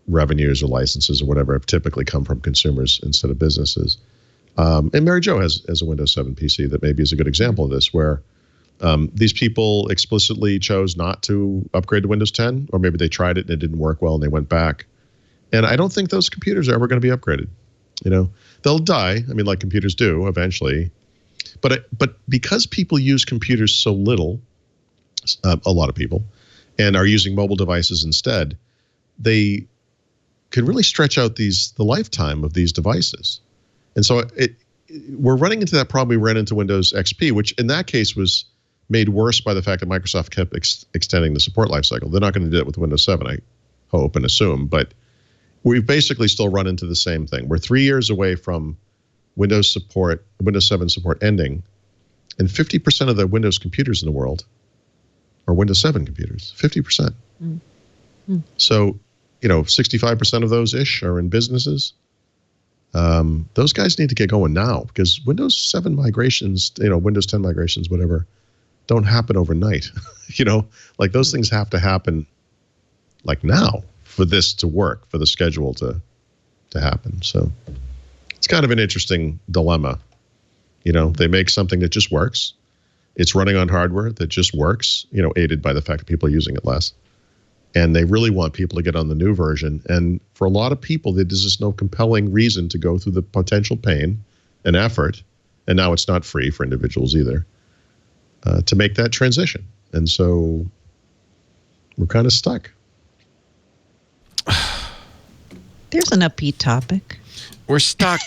revenues or licenses or whatever have typically come from consumers instead of businesses. And Mary Jo has a Windows 7 PC that maybe is a good example of this, where these people explicitly chose not to upgrade to Windows 10, or maybe they tried it and it didn't work well and they went back. And I don't think those computers are ever going to be upgraded. They'll die. I mean, like computers do eventually. But because people use computers so little, a lot of people, and are using mobile devices instead, they could really stretch out the lifetime of these devices. And so we're running into that problem we ran into Windows XP, which in that case was made worse by the fact that Microsoft kept extending the support lifecycle. They're not going to do that with Windows 7, I hope and assume, but we've basically still run into the same thing. We're 3 years away from Windows 7 support ending, and 50% of the Windows computers in the world are Windows 7 computers, 50%. So, 65% of those ish are in businesses. Those guys need to get going now, because Windows 7 migrations, Windows 10 migrations, whatever, don't happen overnight. Like those things have to happen like now for this to work, for the schedule to happen. So it's kind of an interesting dilemma. They make something that just works. It's running on hardware that just works, aided by the fact that people are using it less. And they really want people to get on the new version. And for a lot of people, there's just no compelling reason to go through the potential pain and effort. And now it's not free for individuals either, to make that transition. And so we're kind of stuck. There's an upbeat topic. We're stuck.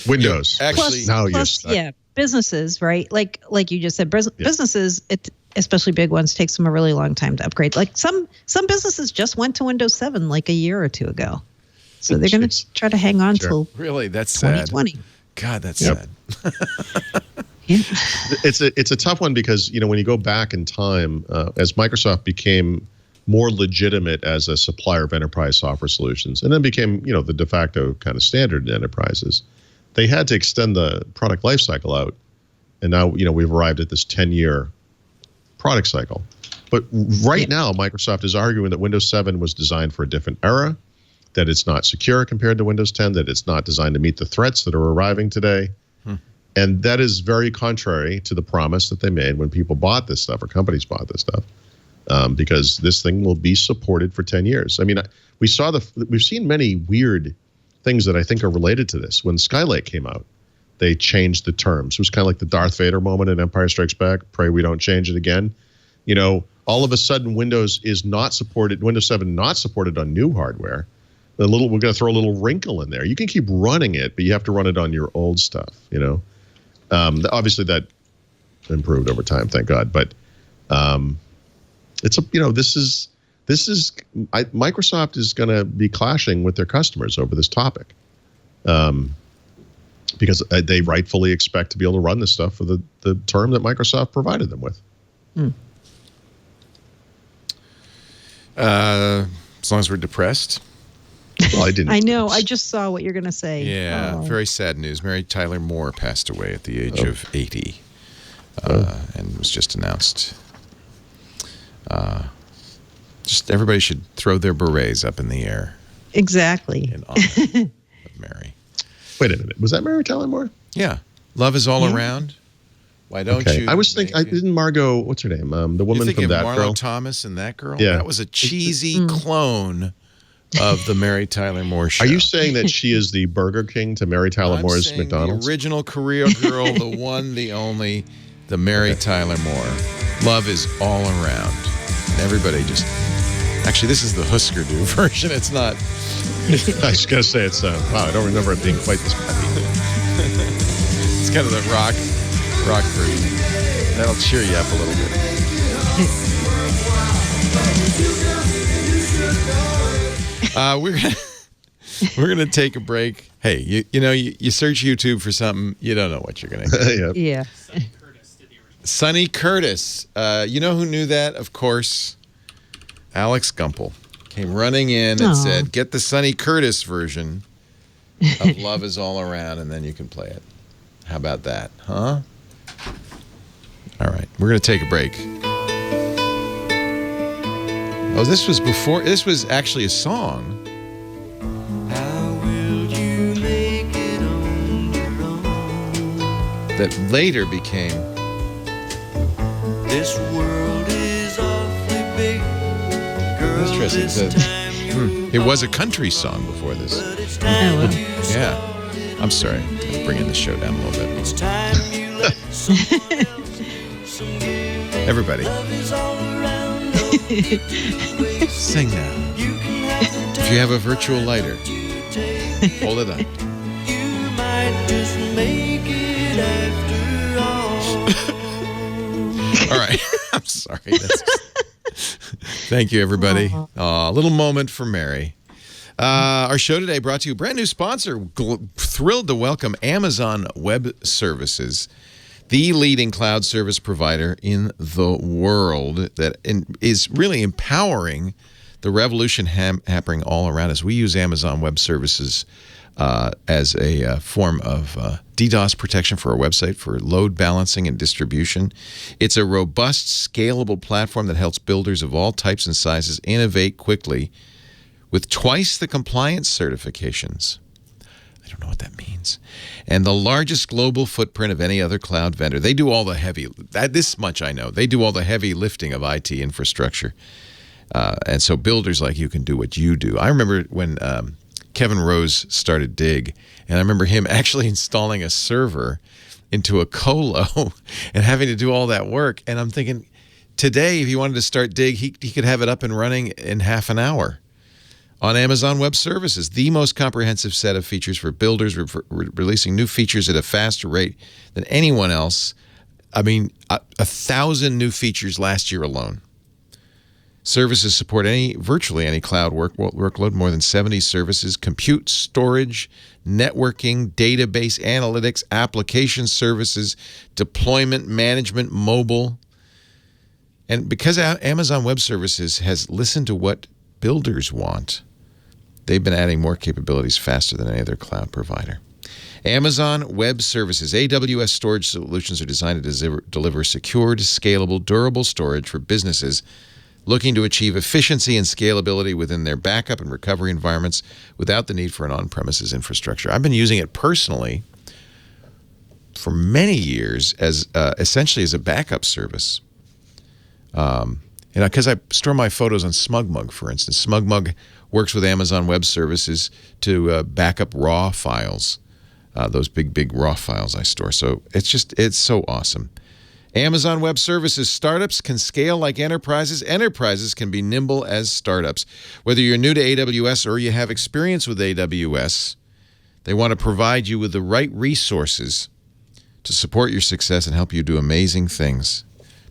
Windows. Actually, now you're stuck. Yeah, businesses, right? Like you just said, businesses, especially big ones, takes them a really long time to upgrade. Like some businesses just went to Windows 7 like a year or two ago. So they're going to try to hang on till really, that's 2020. sad. God, that's sad. Yeah. It's a tough one because, when you go back in time, as Microsoft became more legitimate as a supplier of enterprise software solutions, and then became, the de facto kind of standard in enterprises, they had to extend the product lifecycle out. And now, we've arrived at this 10-year product cycle. But right now, Microsoft is arguing that Windows 7 was designed for a different era, that it's not secure compared to Windows 10, that it's not designed to meet the threats that are arriving today. And that is very contrary to the promise that they made when people bought this stuff, or companies bought this stuff, because this thing will be supported for 10 years. I mean, we've seen many weird things that I think are related to this. When Skylake came out, they changed the terms. It was kind of like the Darth Vader moment in Empire Strikes Back. Pray we don't change it again. all of a sudden Windows 7 not supported on new hardware, we're going to throw a little wrinkle in there. You can keep running it, but you have to run it on your old stuff. Obviously that improved over time, thank God. But Microsoft is going to be clashing with their customers over this topic, because they rightfully expect to be able to run this stuff for the term that Microsoft provided them with. As long as we're depressed. Well, I didn't. I know. I just saw what you're going to say. Yeah, very sad news. Mary Tyler Moore passed away at the age of 80, and was just announced. Just everybody should throw their berets up in the air. Exactly. In honor of Mary. Wait a minute. Was that Mary Tyler Moore? Yeah. Love is all around. Why don't you? I was thinking, didn't Margot, what's her name? The woman from That Marlo Girl? Thomas and That Girl? Yeah. That was a cheesy clone of the Mary Tyler Moore show. Are you saying that she is the Burger King to Mary Tyler Moore's saying McDonald's? The original Korea girl, the one, the only, the Mary Tyler Moore. Love is all around. And everybody just... Actually, this is the Husker Du version. It's not... I was going to say, it's... wow, I don't remember it being quite this peppy. It's kind of the rock version. That'll cheer you up a little bit. We're gonna take a break. Hey, you search YouTube for something, you don't know what you're gonna get. Yeah. Sonny Curtis. You know who knew that? Of course, Alex Gumpel came running in and said, "Get the Sonny Curtis version of Love Is All Around, and then you can play it." How about that, huh? All right, we're going to take a break. Oh, this was actually a song. How will you make it on your own? That later became... This world is awfully big. Girl, interesting. It was a country song before this. Yeah. I'm sorry. Let's bring in the show down a little bit. It's time you let everybody. Sing now. If you have a virtual lighter, hold it up. You might just make it after all. All right. I'm sorry. Thank you, everybody. A little moment for Mary. Our show today brought to you, brand new sponsor. Thrilled to welcome Amazon Web Services, the leading cloud service provider in the world that is really empowering the revolution happening all around us. We use Amazon Web Services as a form of DDoS protection for our website, for load balancing and distribution. It's a robust, scalable platform that helps builders of all types and sizes innovate quickly with twice the compliance certifications. I don't know what that means. And the largest global footprint of any other cloud vendor. They do all the heavy, this much I know, they do all the heavy lifting of IT infrastructure. And so builders like you can do what you do. I remember when Kevin Rose started Dig, and I remember him actually installing a server into a colo and having to do all that work. And I'm thinking, today, if he wanted to start Dig, he could have it up and running in half an hour. On Amazon Web Services, the most comprehensive set of features for builders, releasing new features at a faster rate than anyone else. I mean, 1,000 new features last year alone. Services support virtually any cloud workload, more than 70 services, compute, storage, networking, database, analytics, application services, deployment, management, mobile. And because Amazon Web Services has listened to what builders want, they've been adding more capabilities faster than any other cloud provider. Amazon Web Services, AWS storage solutions are designed to deliver secured, scalable, durable storage for businesses looking to achieve efficiency and scalability within their backup and recovery environments without the need for an on-premises infrastructure. I've been using it personally for many years as essentially as a backup service. Because I store my photos on SmugMug, for instance. SmugMug works with Amazon Web Services to back up RAW files, those big RAW files I store. So it's so awesome. Amazon Web Services startups can scale like enterprises. Enterprises can be nimble as startups. Whether you're new to AWS or you have experience with AWS, they want to provide you with the right resources to support your success and help you do amazing things.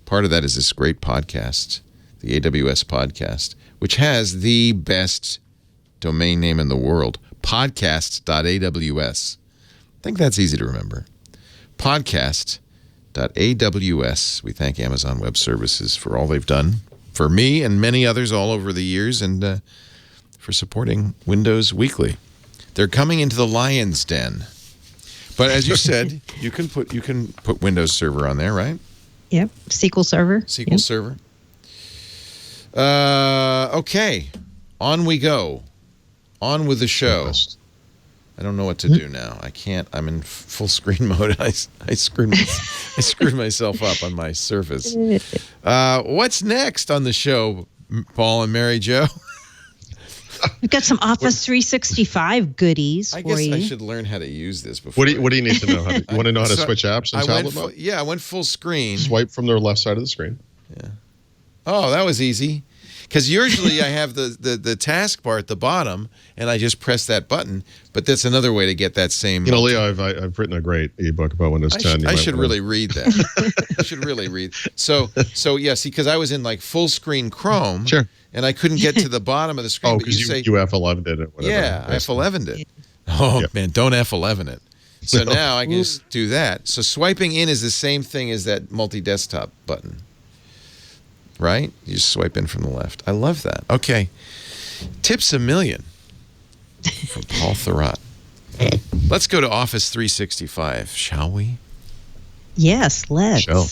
Part of that is this great podcast, the AWS podcast, which has the best domain name in the world, podcasts.aws. I think that's easy to remember. Podcast.aws. We thank Amazon Web Services for all they've done for me and many others all over the years, and for supporting Windows Weekly. They're coming into the lion's den. But as you said, you can put Windows Server on there, right? Yep. SQL Server. SQL Server. Okay. On we go. On with the show. I don't know what to do now. I can't. I'm in full screen mode. I screwed myself up on my Surface. What's next on the show, Paul and Mary Jo? We've got some Office 365 goodies I for guess you. I should learn how to use this before. What do you need to know? You want to know how to switch apps in tablet mode? I went full screen. Swipe from the left side of the screen. Yeah. Oh, that was easy. Because usually I have the taskbar at the bottom, and I just press that button. But that's another way to get that same. You know, Leo, I've written a great ebook about Windows 10. I should really read that. I should really read. So yeah, see, because I was in like full screen Chrome, Sure, and I couldn't get to the bottom of the screen. Oh, because you F11'd it. Or whatever. Yeah, I F11'd it. Oh Yep. man, don't F11 it. So now I can just do that. So swiping in is the same thing as that multi-desktop button. Right? You just swipe in from the left. I love that. Okay. Tips a million from Paul Thurrott. Let's go to Office 365, shall we? Yes, let's. Shall.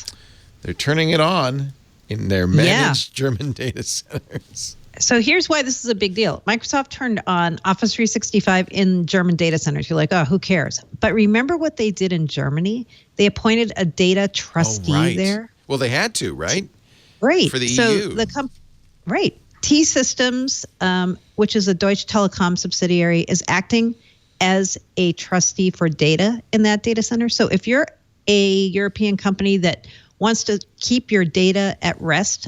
They're turning it on in their managed German data centers. So here's why this is a big deal. Microsoft turned on Office 365 in German data centers. You're like, oh, who cares? But remember what they did in Germany? They appointed a data trustee there. Well, they had to, right? Right. For the so EU. Right. T-Systems, which is a Deutsche Telekom subsidiary, is acting as a trustee for data in that data center. So if you're a European company that wants to keep your data at rest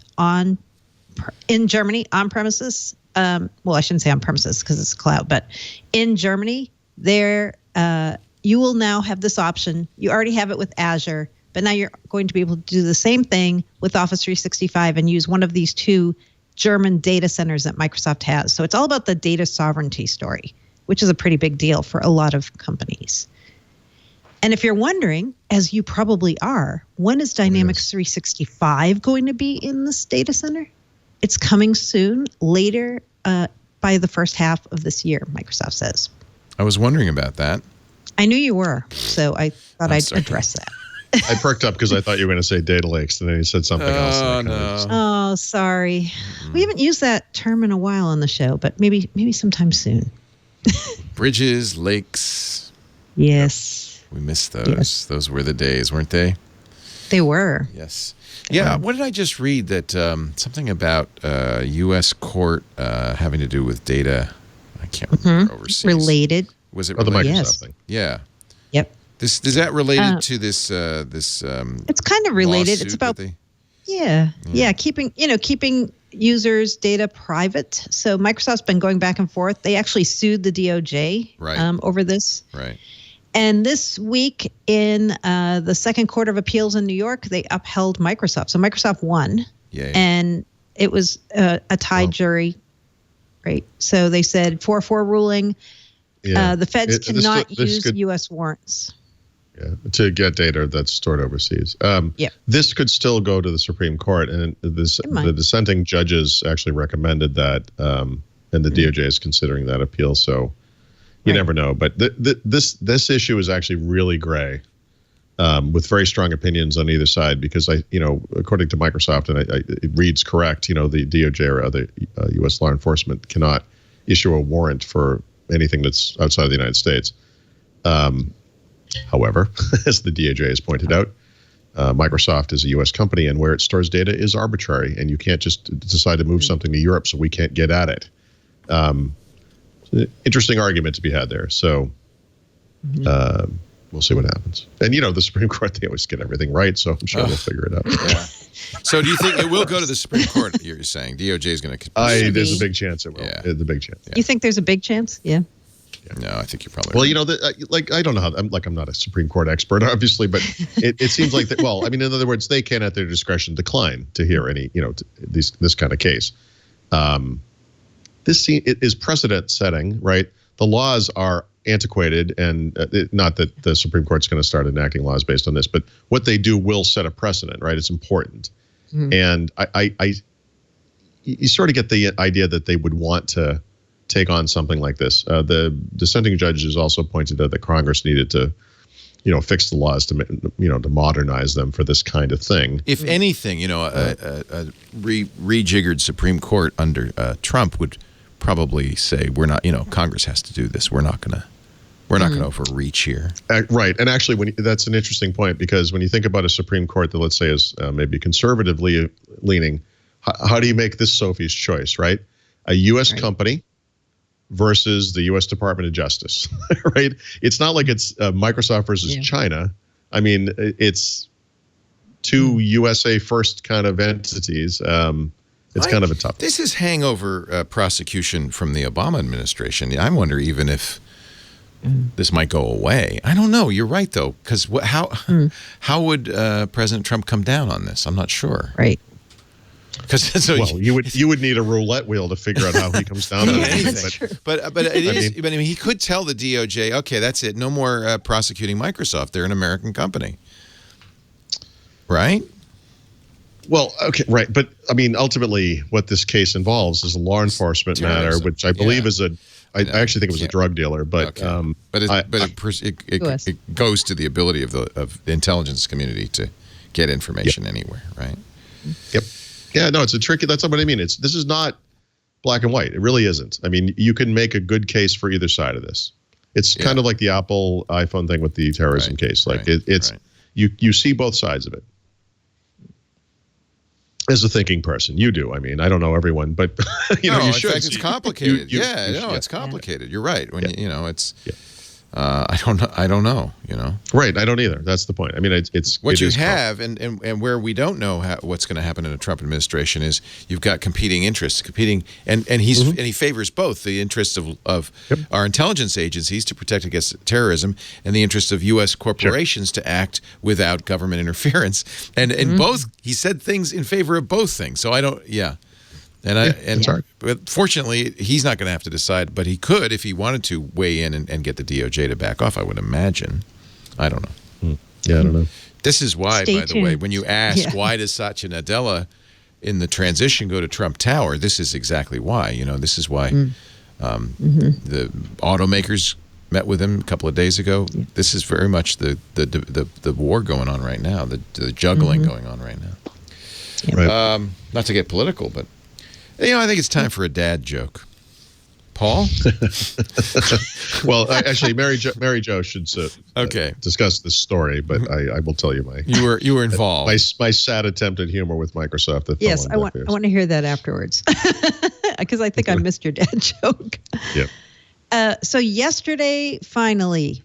in Germany on premises, well, I shouldn't say on premises because it's cloud, but in Germany, you will now have this option. You already have it with Azure, but now you're going to be able to do the same thing with Office 365 and use one of these two German data centers that Microsoft has. So it's all about the data sovereignty story, which is a pretty big deal for a lot of companies. And if you're wondering, as you probably are, when is Dynamics 365 going to be in this data center? It's coming soon, later by the first half of this year, Microsoft says. I was wondering about that. I knew you were, so I thought I'd address that. I perked up because I thought you were going to say data lakes, and then you said something else. Oh, no. Oh, sorry. We haven't used that term in a while on the show, but maybe sometime soon. Bridges, lakes. Yes. We missed those. Yes. Those were the days, weren't they? They were. Yes. Yeah. What did I just read? That something about U.S. court having to do with data. I can't remember overseas. Related. Was it Or the related? Microsoft Yes. thing. Yeah. Yep. Is that related to this It's kind of related. lawsuit It's about that keeping users' data private. So Microsoft's been going back and forth. They actually sued the DOJ over this. Right. And this week in the Second Court of Appeals in New York, they upheld Microsoft. So Microsoft won. Yay. And it was a tied jury, right? So they said 4-4 ruling. Yeah. The feds cannot this use could- U.S. warrants. Yeah, to get data that's stored overseas. This could still go to the Supreme Court, and the dissenting judges actually recommended that, and the DOJ is considering that appeal. So you never know. But this issue is actually really gray, with very strong opinions on either side. Because according to Microsoft, and it reads correct. The DOJ or other U.S. law enforcement cannot issue a warrant for anything that's outside of the United States. However, as the DOJ has pointed out, Microsoft is a U.S. company, and where it stores data is arbitrary, and you can't just decide to move something to Europe so we can't get at it. Interesting argument to be had there. So we'll see what happens. And the Supreme Court, they always get everything right, so I'm sure they'll figure it out. Yeah. So do you think it will go to the Supreme Court? You're saying DOJ is going to? There's a big chance it will. Yeah. There's a big chance. You think there's a big chance? Yeah. No, I think you're probably. Well, I don't know how. I'm not a Supreme Court expert, obviously, but it seems like that. Well, I mean, in other words, they can, at their discretion, decline to hear any, this kind of case. This is precedent setting, right? The laws are antiquated, and not that the Supreme Court's going to start enacting laws based on this, but what they do will set a precedent, right? It's important, and you sort of get the idea that they would want to take on something like this. The dissenting judges also pointed out that Congress needed to, fix the laws to modernize them for this kind of thing. If anything, a rejiggered Supreme Court under Trump would probably say, we're not, Congress has to do this. We're not going to overreach here. Right. And actually, that's an interesting point, because when you think about a Supreme Court that, let's say, is maybe conservatively leaning, how do you make this Sophie's choice, right? A U.S. company versus the U.S. Department of Justice, right? It's not like it's Microsoft versus China. I mean, it's two USA first kind of entities. It's kind of a tough. This is hangover prosecution from the Obama administration. I wonder even if this might go away. I don't know. You're right, though, because how would President Trump come down on this? I'm not sure. Right. You would need a roulette wheel to figure out how he comes down on anything. But he could tell the DOJ, okay, that's it. No more prosecuting Microsoft. They're an American company, right? Well, okay, right. But I mean, ultimately, what this case involves is a law enforcement matter, which I believe is I actually think it was a drug dealer, but it goes to the ability of the intelligence community to get information anywhere, right? Yep. Yeah, no, it's a tricky. That's what I mean. This is not black and white. It really isn't. I mean, you can make a good case for either side of this. It's kind of like the Apple iPhone thing with the terrorism case. Like you see both sides of it. As a thinking person, you do. I mean, I don't know everyone, but you should. In fact, it's complicated. It's complicated. You're right. When it's. I don't know. Right. I don't either. That's the point. I mean, it's what you have, and where we don't know what's going to happen in a Trump administration is you've got competing interests, and he favors both the interests of our intelligence agencies to protect against terrorism and the interests of U.S. corporations to act without government interference. And both, he said things in favor of both things. So I don't. Yeah. But fortunately, he's not going to have to decide, but he could, if he wanted to, weigh in and get the DOJ to back off, I would imagine. I don't know. Yeah, I don't know. This is why, by the way, when you ask why does Satya Nadella in the transition go to Trump Tower, this is exactly why. This is why the automakers met with him a couple of days ago. This is very much the war going on right now, the juggling going on right now. Right. Not to get political, but I think it's time for a dad joke. Paul? Well, actually, Mary Jo should discuss this story, but I will tell you you were involved. My sad attempt at humor with Microsoft. Yes, I want to hear that afterwards, because I think I missed your dad joke. Yeah. So yesterday, finally,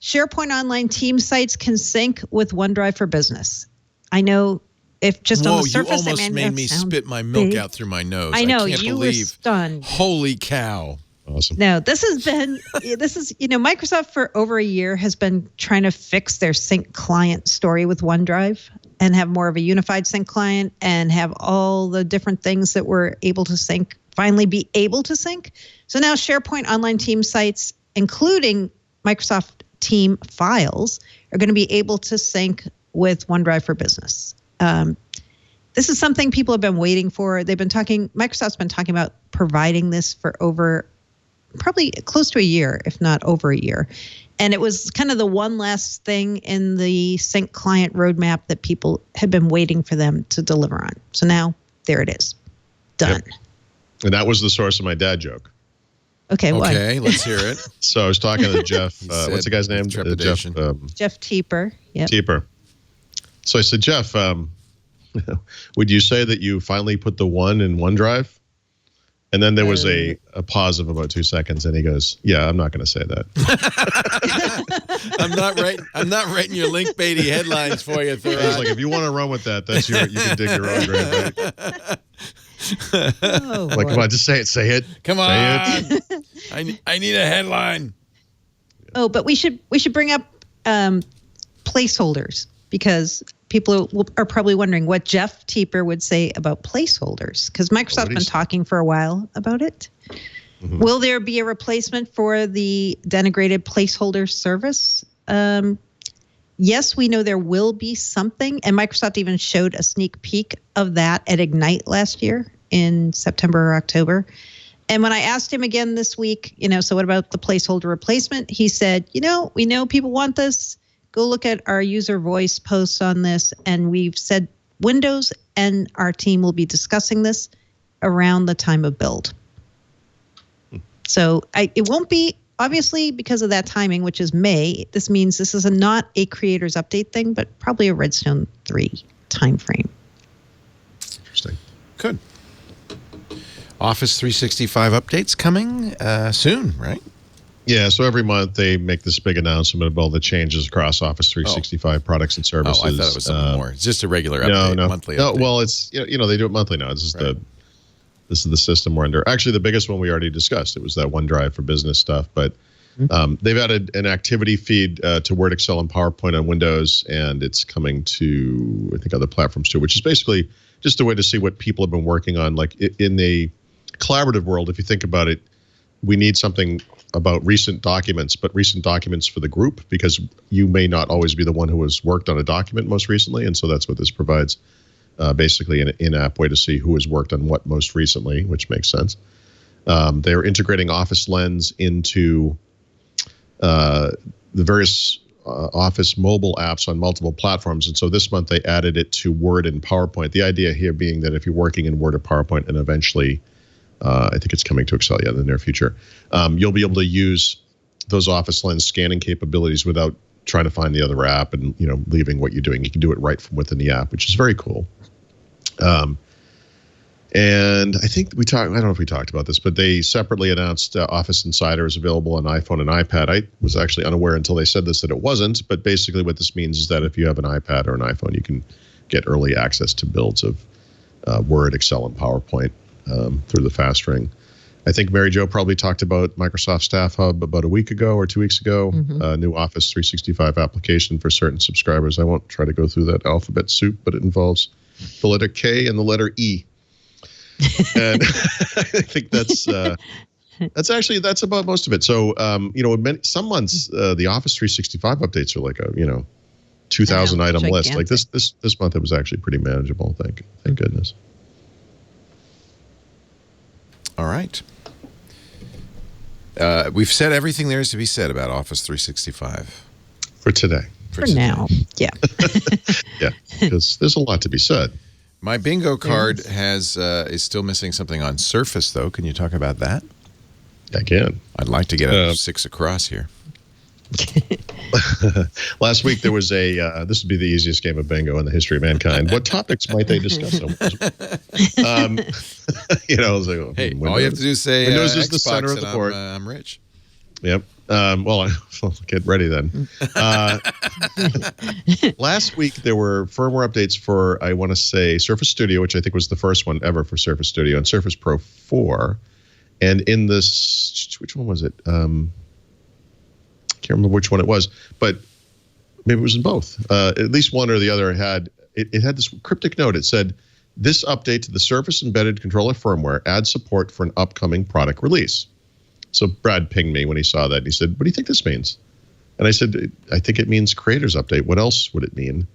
SharePoint Online team sites can sync with OneDrive for Business. I know. If just on the surface, you almost made me spit my milk out through my nose. I know, can't you believe. were stunned. Holy cow. Awesome. No, this is Microsoft for over a year has been trying to fix their sync client story with OneDrive and have more of a unified sync client and have all the different things that we're able to sync, finally be able to sync. So now SharePoint Online team sites, including Microsoft Team files, are going to be able to sync with OneDrive for Business. This is something people have been waiting for. Microsoft's been talking about providing this for over probably close to a year, if not over a year. And it was kind of the one last thing in the sync client roadmap that people had been waiting for them to deliver on. So now there it is. Done. Yep. And that was the source of my dad joke. Okay, why? Okay, let's hear it. So I was talking to Jeff. What's the guy's name? Jeff Teeper. Yep. Teeper. So I said, Jeff, would you say that you finally put the one in OneDrive? And then there was a pause of about 2 seconds, and he goes, "Yeah, I'm not going to say that." I'm not writing your link baity headlines for you, Thurrott. I was like, if you want to run with that, that's you can dig your own grave. Right? Like, come on, just say it. Say it. Come on. I need a headline. Oh, but we should bring up placeholders, because people are probably wondering what Jeff Teeper would say about placeholders, because Microsoft's been talking for a while about it. Mm-hmm. Will there be a replacement for the denigrated placeholder service? Yes, we know there will be something, and Microsoft even showed a sneak peek of that at Ignite last year in September or October. And when I asked him again this week, so what about the placeholder replacement? He said, we know people want this. Go look at our user voice posts on this, and we've said Windows and our team will be discussing this around the time of build. So it won't be, obviously, because of that timing, which is May. This means this is not a creators update thing, but probably a Redstone 3 timeframe. Interesting. Good. Office 365 updates coming soon, right? Yeah, so every month they make this big announcement of all the changes across Office 365 products and services. Oh, I thought it was something more. It's just a regular update, monthly update. Well, it's they do it monthly now. This is the system we're under. Actually, the biggest one we already discussed. It was that OneDrive for business stuff, but they've added an activity feed to Word, Excel, and PowerPoint on Windows, and it's coming to, I think, other platforms too, which is basically just a way to see what people have been working on. Like in the collaborative world, if you think about it, we need something about recent documents, but recent documents for the group, because you may not always be the one who has worked on a document most recently. And so that's what this provides, basically an in-app way to see who has worked on what most recently, which makes sense. They're integrating Office Lens into the various Office mobile apps on multiple platforms. And so this month they added it to Word and PowerPoint. The idea here being that if you're working in Word or PowerPoint, and eventually I think it's coming to Excel in the near future, you'll be able to use those Office Lens scanning capabilities without trying to find the other app and leaving what you're doing. You can do it right from within the app, which is very cool. And I think I don't know if we talked about this, but they separately announced Office Insider is available on iPhone and iPad. I was actually unaware until they said this that it wasn't, but basically what this means is that if you have an iPad or an iPhone, you can get early access to builds of Word, Excel, and PowerPoint through the fast ring. I think Mary Jo probably talked about Microsoft Staff Hub about a week ago or 2 weeks ago, new Office 365 application for certain subscribers. I won't try to go through that alphabet soup, but it involves the letter K and the letter E. And I think that's about most of it. So, some months the Office 365 updates are like a 2,000 item list. Like this month, it was actually pretty manageable. Thank goodness. All right. We've said everything there is to be said about Office 365 for today. For now, yeah. Yeah, because there's a lot to be said. My bingo card is still missing something on Surface, though. Can you talk about that? I can. I'd like to get a 6 across here. Last week there was this would be the easiest game of bingo in the history of mankind. What topics might they discuss? I was like, hey, all you have to do is say Windows is Xbox, the center of the board. I'm rich. Yep. Well, get ready then. Last week there were firmware updates for, I want to say, Surface Studio, which I think was the first one ever for Surface Studio, and Surface Pro 4. And in this, which one was it? Can't remember which one it was, but maybe it was in both. At least one or the other had this cryptic note. It said, "This update to the Surface Embedded Controller firmware adds support for an upcoming product release." So Brad pinged me when he saw that, and he said, "What do you think this means?" And I said, "I think it means creators update. What else would it mean?"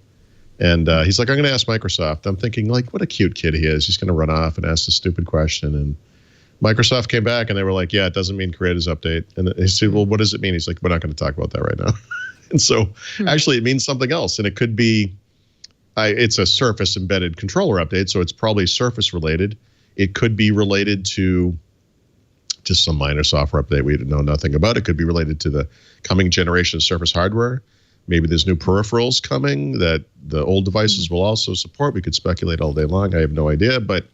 And he's like, "I'm going to ask Microsoft." I'm thinking, like, what a cute kid he is. He's going to run off and ask a stupid question. And Microsoft came back and they were like, "Yeah, it doesn't mean creators update." And he said, "Well, what does it mean?" He's like, "We're not going to talk about that right now." And so actually it means something else. And it could be, it's a Surface embedded controller update, so it's probably Surface related. It could be related to just some minor software update we know nothing about. It could be related to the coming generation of Surface hardware. Maybe there's new peripherals coming that the old devices will also support. We could speculate all day long. I have no idea, but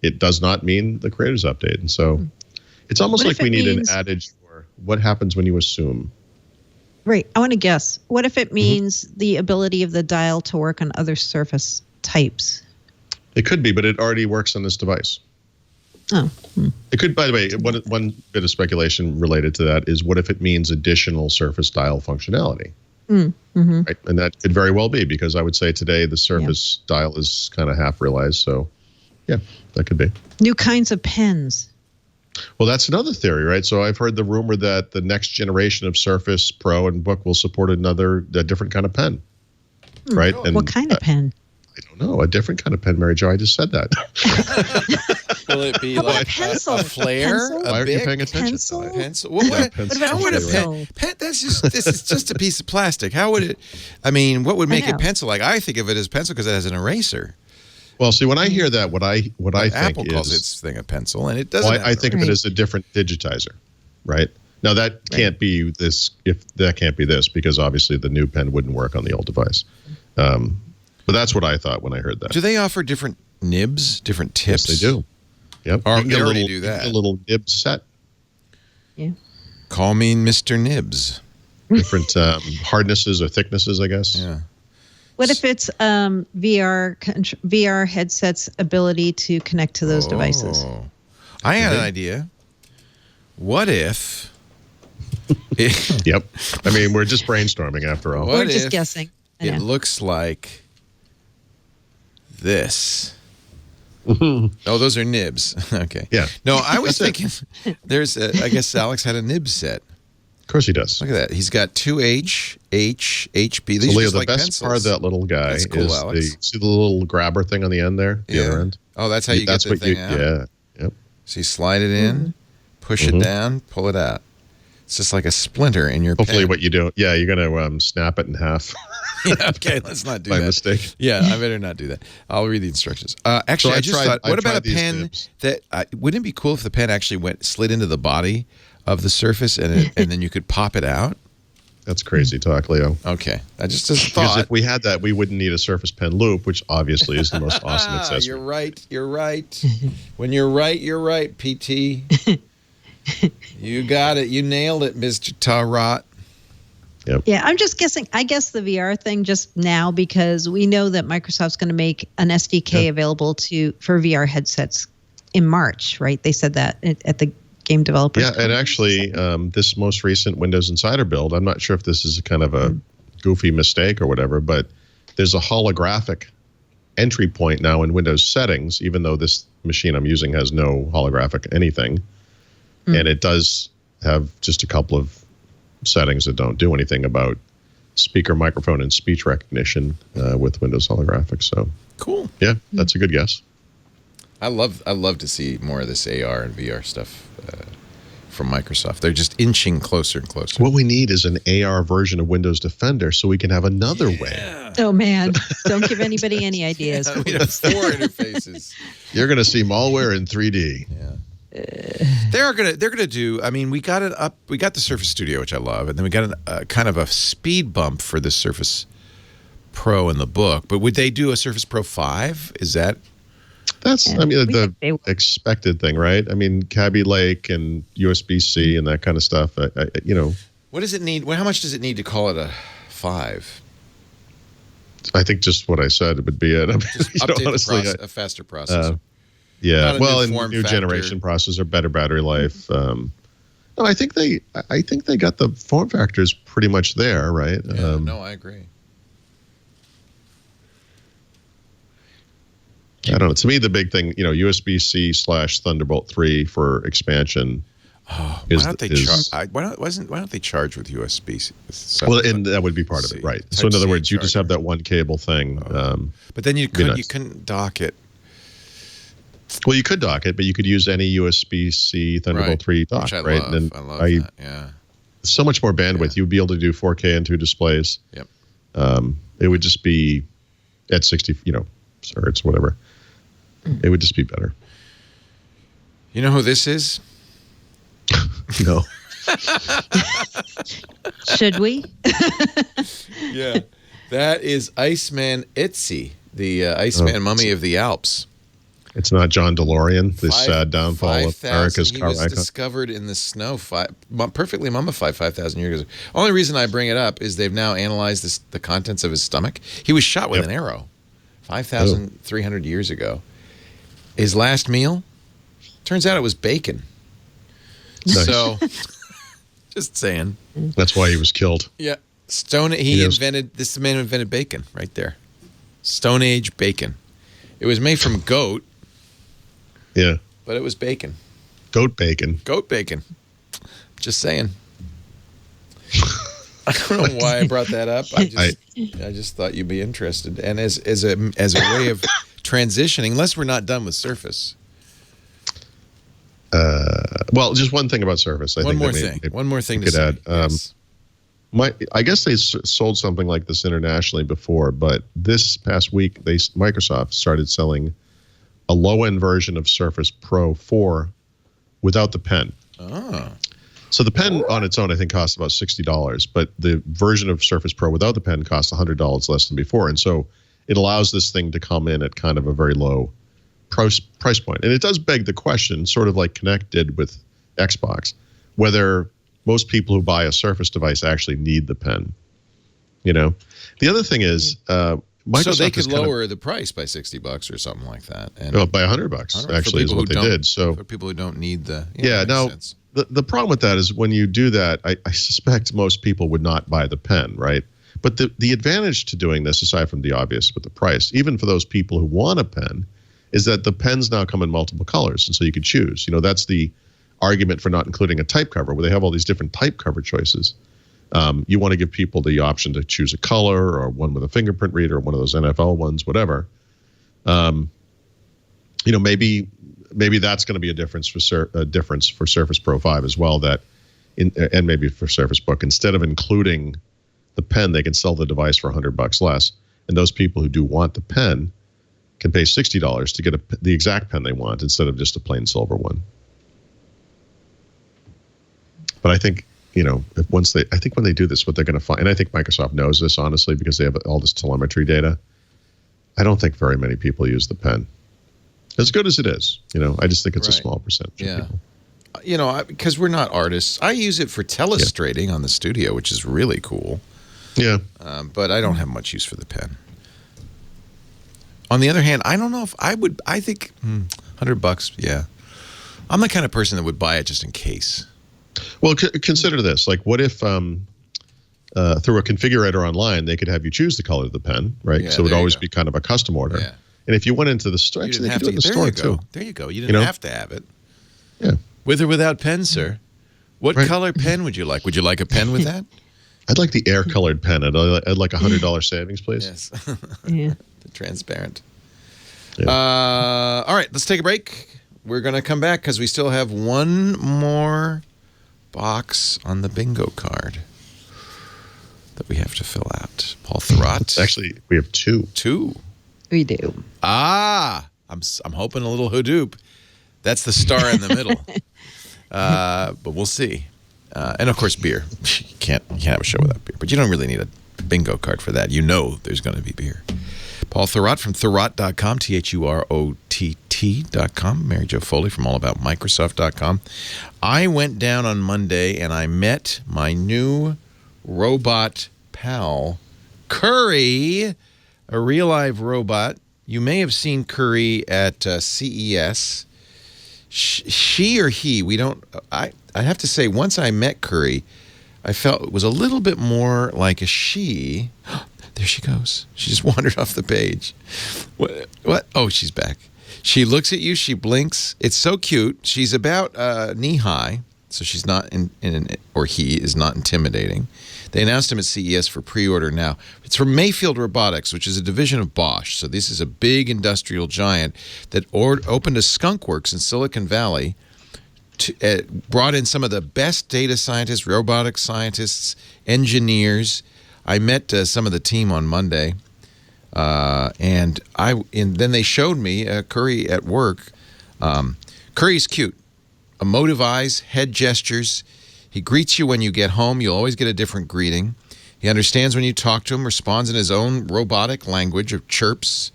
it does not mean the creators update. And so it's almost like we need an adage for what happens when you assume. Right. I want to guess. What if it means the ability of the dial to work on other Surface types? It could be, but it already works on this device. Oh. It could, by the way, one bit of speculation related to that is what if it means additional Surface dial functionality? Right? And that could very well be, because I would say today the Surface dial is kind of half realized. So, yeah, that could be. New kinds of pens. Well, that's another theory, right? So I've heard the rumor that the next generation of Surface Pro and Book will support a different kind of pen, right? And what kind of pen? I don't know. A different kind of pen, Mary Jo. I just said that. Will it be like a flare? Pencil? Why aren't you paying attention? Pencil? Pencil? How would a pen? This is just a piece of plastic. How would it? I mean, what would make it pencil? Like, I think of it as pencil because it has an eraser. Well, see, when I hear that, what I think Apple calls its thing a pencil, and it doesn't. Well, I think of it as a different digitizer, right? Now that can't be this. If that can't be this, because obviously the new pen wouldn't work on the old device. But that's what I thought when I heard that. Do they offer different nibs, different tips? Yes, they do. Yep. Or they already do that. A little nib set. Yeah. Call me Mr. Nibs. Different hardnesses or thicknesses, I guess. Yeah. What if it's VR headsets ability to connect to those devices? I had an idea. What if? Yep. I mean, we're just brainstorming after all. We're just guessing. It looks like this. Oh, those are nibs. Okay. Yeah. No, I was thinking I guess Alex had a nib set. Of course he does. Look at that. He's got 2H, H, HP. These so, are Leo, just the like best pencils. part of that little guy That's cool, is Alex. see the little grabber thing on the end there? The other end? Oh, that's how you get the thing out? Yeah. Yep. So you slide it in, push it down, pull it out. It's just like a splinter in your Hopefully pen. what you do, you're going to snap it in half. Yeah, okay, let's not do that. By mistake. Yeah, I better not do that. I'll read the instructions. Actually, I just thought, what about a pen that wouldn't it be cool if the pen actually slid into the body of the Surface and then you could pop it out? That's crazy talk, Leo. Okay, I just thought. Because if we had that, we wouldn't need a Surface Pen loop, which obviously is the most awesome accessory. You're right. You're right. When you're right, PT. You got it. You nailed it, Mr. Tarot. Yep. Yeah, I'm just guessing. I guess the VR thing just now because we know that Microsoft's going to make an SDK available for VR headsets in March, right? They said that at the Game Developers Conference. And actually, this most recent Windows Insider build, I'm not sure if this is kind of a goofy mistake or whatever, but there's a holographic entry point now in Windows settings, even though this machine I'm using has no holographic anything. And it does have just a couple of settings that don't do anything about speaker, microphone, and speech recognition with Windows holographics. So cool. Yeah, that's a good guess. I love to see more of this AR and VR stuff from Microsoft. They're just inching closer and closer. What we need is an AR version of Windows Defender so we can have another way. Oh, man. Don't give anybody any ideas. We have 4 interfaces. You're going to see malware in 3D. Yeah. They're gonna do. I mean, we got it up. We got the Surface Studio, which I love, and then we got a kind of a speed bump for the Surface Pro in the book. But would they do a Surface Pro 5? Is that? That's I mean the expected thing, right? I mean, Kaby Lake and USB-C and that kind of stuff. What does it need? How much does it need to call it a 5? I think just what I said would be it. I mean, just update a faster processor. Yeah, well, and new generation processor, better battery life. No, I think they got the form factors pretty much there, right? Yeah, no, I agree. I don't know. To me, the big thing, USB-C / Thunderbolt 3 for expansion. Why don't they charge? Why don't they charge with USB? Well, and that would be part of it, right? So in other words, you just have that one cable thing. But then you couldn't dock it. Well, you could dock it, but you could use any USB-C Thunderbolt 3 dock, right? I love that. Yeah. So much more bandwidth. Yeah. You'd be able to do 4K and 2 displays. Yep. It would just be at 60, hertz, whatever. It would just be better. You know who this is? No. Should we? Yeah. That is Iceman Ötzi, the Iceman mummy of the Alps. It's not John DeLorean, this sad downfall of 5,000 America's he car was icon. discovered in the snow, perfectly mummified 5,000 years ago. Only reason I bring it up is they've now analyzed the contents of his stomach. He was shot with an arrow 5,300 years ago. His last meal, turns out it was bacon. Nice. So, just saying. That's why he was killed. Yeah. This man invented bacon right there. Stone Age bacon. It was made from goat. Yeah. But it was bacon. Goat bacon. Goat bacon. Just saying. I don't know why I brought that up. I just thought you'd be interested. And as a way of transitioning, unless we're not done with Surface. Well, just one thing about Surface. One more thing to say. Yes. I guess they sold something like this internationally before, but this past week, Microsoft started selling a low-end version of Surface Pro 4 without the pen. Oh. So the pen on its own, I think, costs about $60, but the version of Surface Pro without the pen costs $100 less than before. And so it allows this thing to come in at kind of a very low price point. And it does beg the question, sort of like Kinect did with Xbox, whether most people who buy a Surface device actually need the pen. You know, the other thing is, Microsoft so they could lower the price by $60 or something like that, and by $100 actually is what they did. So for people who don't need the now sense. the problem with that is when you do that, I suspect most people would not buy the pen, right? But the advantage to doing this, aside from the obvious with the price, even for those people who want a pen, is that the pens now come in multiple colors, and so you could choose. You know, that's the argument for not including a type cover, where they have all these different type cover choices. You want to give people the option to choose a color or one with a fingerprint reader or one of those NFL ones, whatever. You know, maybe that's going to be a difference for Surface Pro 5 as well. And maybe for Surface Book, instead of including the pen, they can sell the device for $100 less. And those people who do want the pen can pay $60 to get the exact pen they want instead of just a plain silver one. But I think, you know, when they do this, what they're going to find, and I think Microsoft knows this, honestly, because they have all this telemetry data, I don't think very many people use the pen. As good as it is, you know, I just think it's a small percentage of people. You know, because we're not artists. I use it for telestrating on the studio, which is really cool. Yeah. But I don't have much use for the pen. On the other hand, I don't know if I would. I think $100. Yeah, I'm the kind of person that would buy it just in case. Well, consider this. Like, what if through a configurator online, they could have you choose the color of the pen, right? Yeah, so it would always be kind of a custom order. Yeah. And if you went into the store, actually, they could do it in the store too. There you go. You didn't have to have it. Yeah. With or without pen, sir. What color pen would you like? Would you like a pen with that? I'd like the air-colored pen. I'd like $100 savings, please. Yes. Yeah. The transparent. Yeah. All right, let's take a break. We're going to come back because we still have one more box on the bingo card that we have to fill out. Paul Thurrott. Actually, we have two. We do. I'm hoping a little Hadoop. That's the star in the middle. But we'll see. And of course, beer. You can't have a show without beer. But you don't really need a bingo card for that. You know there's going to be beer. Paul Thurrott from Thurrott.com, THUROTT.com. Mary Jo Foley from AllAboutMicrosoft.com. I went down on Monday and I met my new robot pal, Curry, a real live robot. You may have seen Curry at CES. She or he, we don't. I have to say, once I met Curry, I felt it was a little bit more like a she. There she goes. She just wandered off the page. What? Oh, she's back. She looks at you. She blinks. It's so cute. She's about knee high, so she's not or he is not intimidating. They announced him at CES for pre-order now. It's from Mayfield Robotics, which is a division of Bosch. So this is a big industrial giant that opened a skunk works in Silicon Valley, brought in some of the best data scientists, robotics scientists, engineers. I met some of the team on Monday, and then they showed me Curry at work. Curry's cute, emotive eyes, head gestures. He greets you when you get home. You'll always get a different greeting. He understands when you talk to him, responds in his own robotic language of chirps,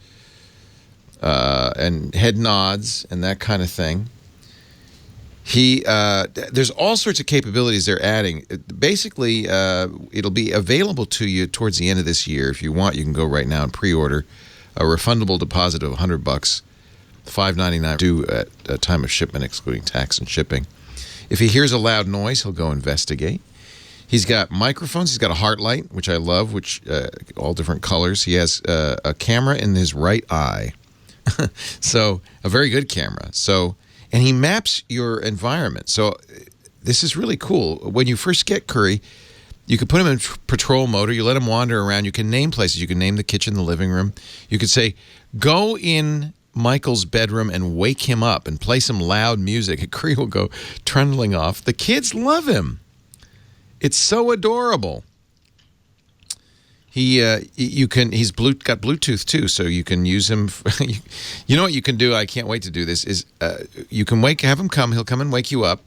and head nods and that kind of thing. There's all sorts of capabilities they're adding. Basically, it'll be available to you towards the end of this year. If you want, you can go right now and pre-order a refundable deposit of $100, $5.99 due at a time of shipment, excluding tax and shipping. If he hears a loud noise, he'll go investigate. He's got microphones. He's got a heart light, which I love, which all different colors. He has a camera in his right eye, so a very good camera. So, and he maps your environment. So this is really cool. When you first get Curry, you could put him in patrol mode, or you let him wander around. You can name places. You can name the kitchen, the living room. You could say, go in Michael's bedroom and wake him up and play some loud music. And Curry will go trundling off. The kids love him. It's so adorable. He's got Bluetooth too, so you can use him. You know what you can do? I can't wait to do this. Is you can have him come. He'll come and wake you up,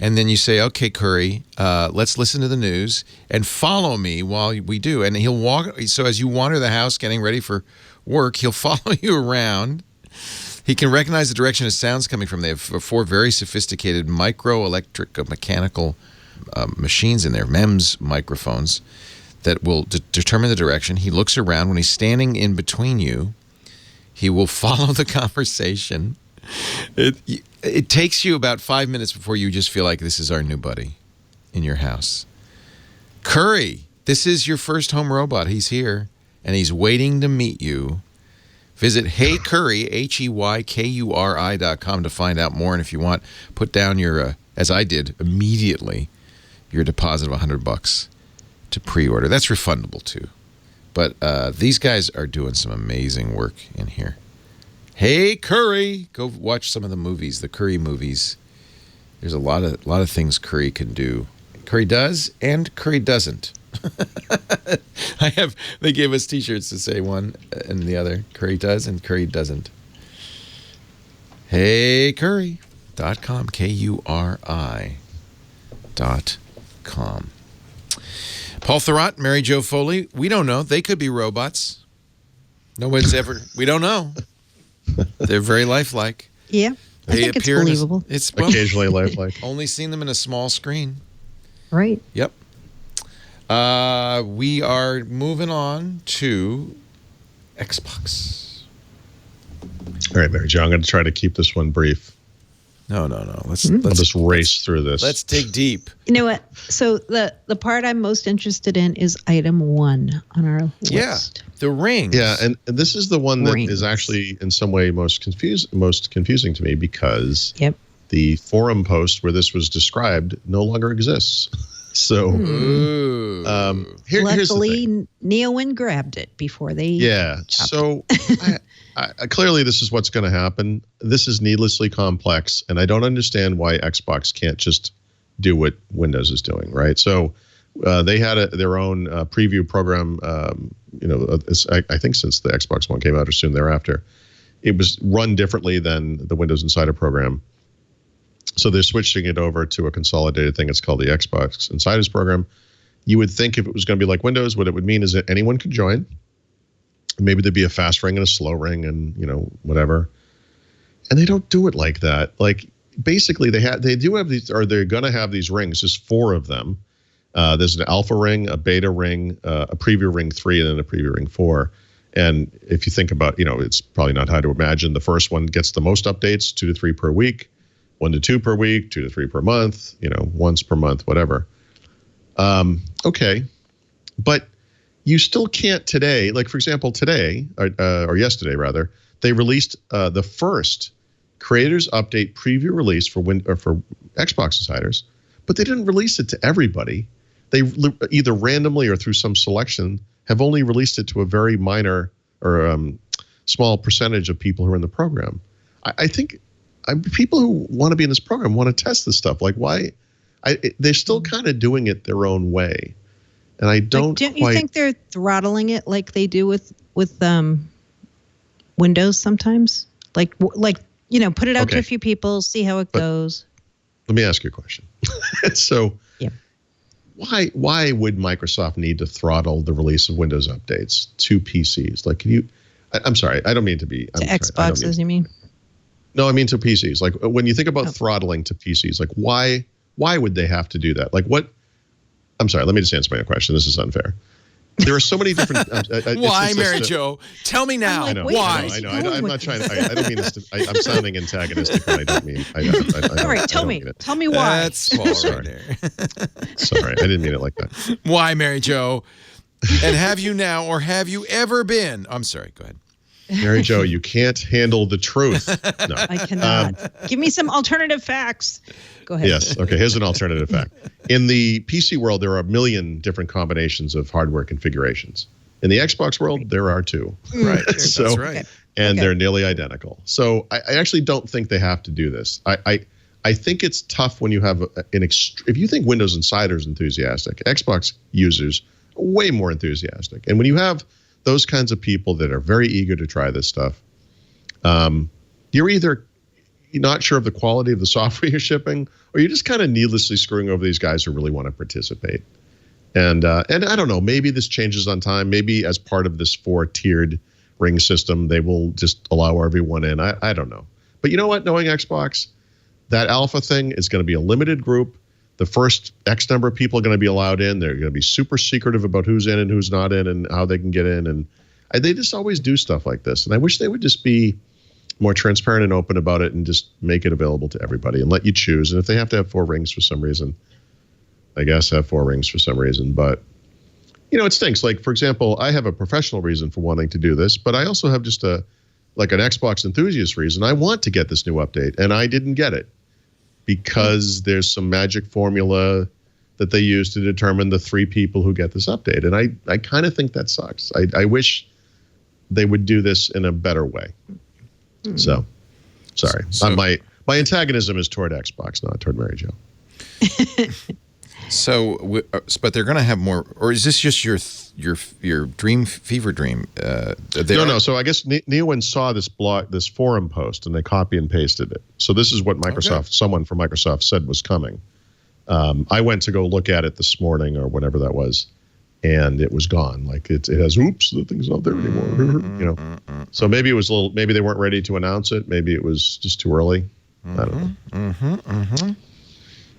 and then you say, "Okay, Curry, let's listen to the news and follow me while we do." And he'll walk. So as you wander the house, getting ready for work, he'll follow you around. He can recognize the direction of sound's coming from. They have 4 very sophisticated mechanical machines in there, MEMS microphones, that will determine the direction. He looks around. When he's standing in between you, he will follow the conversation. It takes you about 5 minutes before you just feel like this is our new buddy in your house. Curry, this is your first home robot. He's here, and he's waiting to meet you. Visit HeyCurry, HeyKuri.com to find out more. And if you want, put down your, as I did immediately, your deposit of $100 to pre-order. That's refundable too. But these guys are doing some amazing work in here. Hey, Curry! Go watch some of the movies, the Curry movies. There's a lot of things Curry can do. Curry does and Curry doesn't. They gave us T-shirts to say one and the other. Curry does and Curry doesn't. HeyCurry.com, KURI.com. Paul Thurrott, Mary Jo Foley. We don't know. They could be robots. No one's ever. We don't know. They're very lifelike. Yeah, I think it's believable. It's occasionally lifelike. Only seen them in a small screen. Right. Yep. We are moving on to Xbox. All right, Mary Jo, I'm going to try to keep this one brief. No. I'll just race through this. Let's dig deep. You know what? So the part I'm most interested in is item 1 on our list. Yeah, the rings. Yeah, and this is the one that is actually in some way most confusing to me, because the forum post where this was described no longer exists. So here's the thing. Neowin grabbed it before they. Yeah. So clearly this is what's going to happen. This is needlessly complex, and I don't understand why Xbox can't just do what Windows is doing, right? So they had their own preview program. I think since the Xbox One came out or soon thereafter, it was run differently than the Windows Insider program. So they're switching it over to a consolidated thing. It's called the Xbox Insiders program. You would think if it was going to be like Windows, what it would mean is that anyone could join. Maybe there'd be a fast ring and a slow ring and, whatever. And they don't do it like that. Like, basically, they do have these, or they're going to have these rings. There's 4 of them. There's an alpha ring, a beta ring, a preview ring 3, and then a preview ring 4. And if you think about, it's probably not hard to imagine. The first one gets the most updates, 2 to 3 per week. 1 to 2 per week, 2 to 3 per month, once per month, whatever. Okay. But you still can't today, like for example, today, or yesterday rather, they released the first Creators Update preview release for Xbox Insiders, but they didn't release it to everybody. They either randomly or through some selection have only released it to a very minor or small percentage of people who are in the program. I think people who want to be in this program want to test this stuff. Like, why? They're still kind of doing it their own way, and I don't. Don't you think they're throttling it like they do with Windows sometimes? Like put it out to a few people, see how it goes. Let me ask you a question. So, why would Microsoft need to throttle the release of Windows updates to PCs? Like, I'm sorry. I don't mean to be. To Xboxes, you mean? No, I mean to PCs. Like when you think about throttling to PCs, like why would they have to do that? Like what? I'm sorry. Let me just answer my question. This is unfair. There are so many different. Why, Mary Jo? Tell me now. I know, why? I know. I'm not trying. I don't mean this. I'm sounding antagonistic, but I don't mean. All right, tell me. Tell me why. That's false right there. Sorry, I didn't mean it like that. Why, Mary Jo? And have you now, or have you ever been? I'm sorry. Go ahead. Mary Jo, you can't handle the truth. No, I cannot. Give me some alternative facts. Go ahead. Yes. Okay. Here's an alternative fact. In the PC world, there are a million different combinations of hardware configurations. In the Xbox world, there are two. Right. So, that's right. And they're nearly identical. So I actually don't think they have to do this. I think it's tough when you have if you think Windows Insider's enthusiastic, Xbox users are way more enthusiastic. And when you have those kinds of people that are very eager to try this stuff, you're either not sure of the quality of the software you're shipping, or you're just kind of needlessly screwing over these guys who really want to participate. And I don't know, maybe this changes on time. Maybe as part of this 4-tiered ring system, they will just allow everyone in. I don't know. But you know what? Knowing Xbox, that alpha thing is going to be a limited group. The first X number of people are going to be allowed in. They're going to be super secretive about who's in and who's not in and how they can get in. And they just always do stuff like this. And I wish they would just be more transparent and open about it and just make it available to everybody and let you choose. And if they have to have 4 rings for some reason, I guess have 4 rings for some reason. But, it stinks. Like, for example, I have a professional reason for wanting to do this, but I also have just an Xbox enthusiast reason. I want to get this new update, and I didn't get it because there's some magic formula that they use to determine the 3 people who get this update. And I kind of think that sucks. I wish they would do this in a better way. So, sorry. My antagonism is toward Xbox, not toward Mary Jo. So, but they're going to have more, or is this just your fever dream? No. So I guess Neowin saw this forum post, and they copy and pasted it. So this is what someone from Microsoft said was coming. I went to go look at it this morning or whatever that was, and it was gone. Like it has, oops, the thing's not there anymore. So maybe it was maybe they weren't ready to announce it. Maybe it was just too early. I don't know.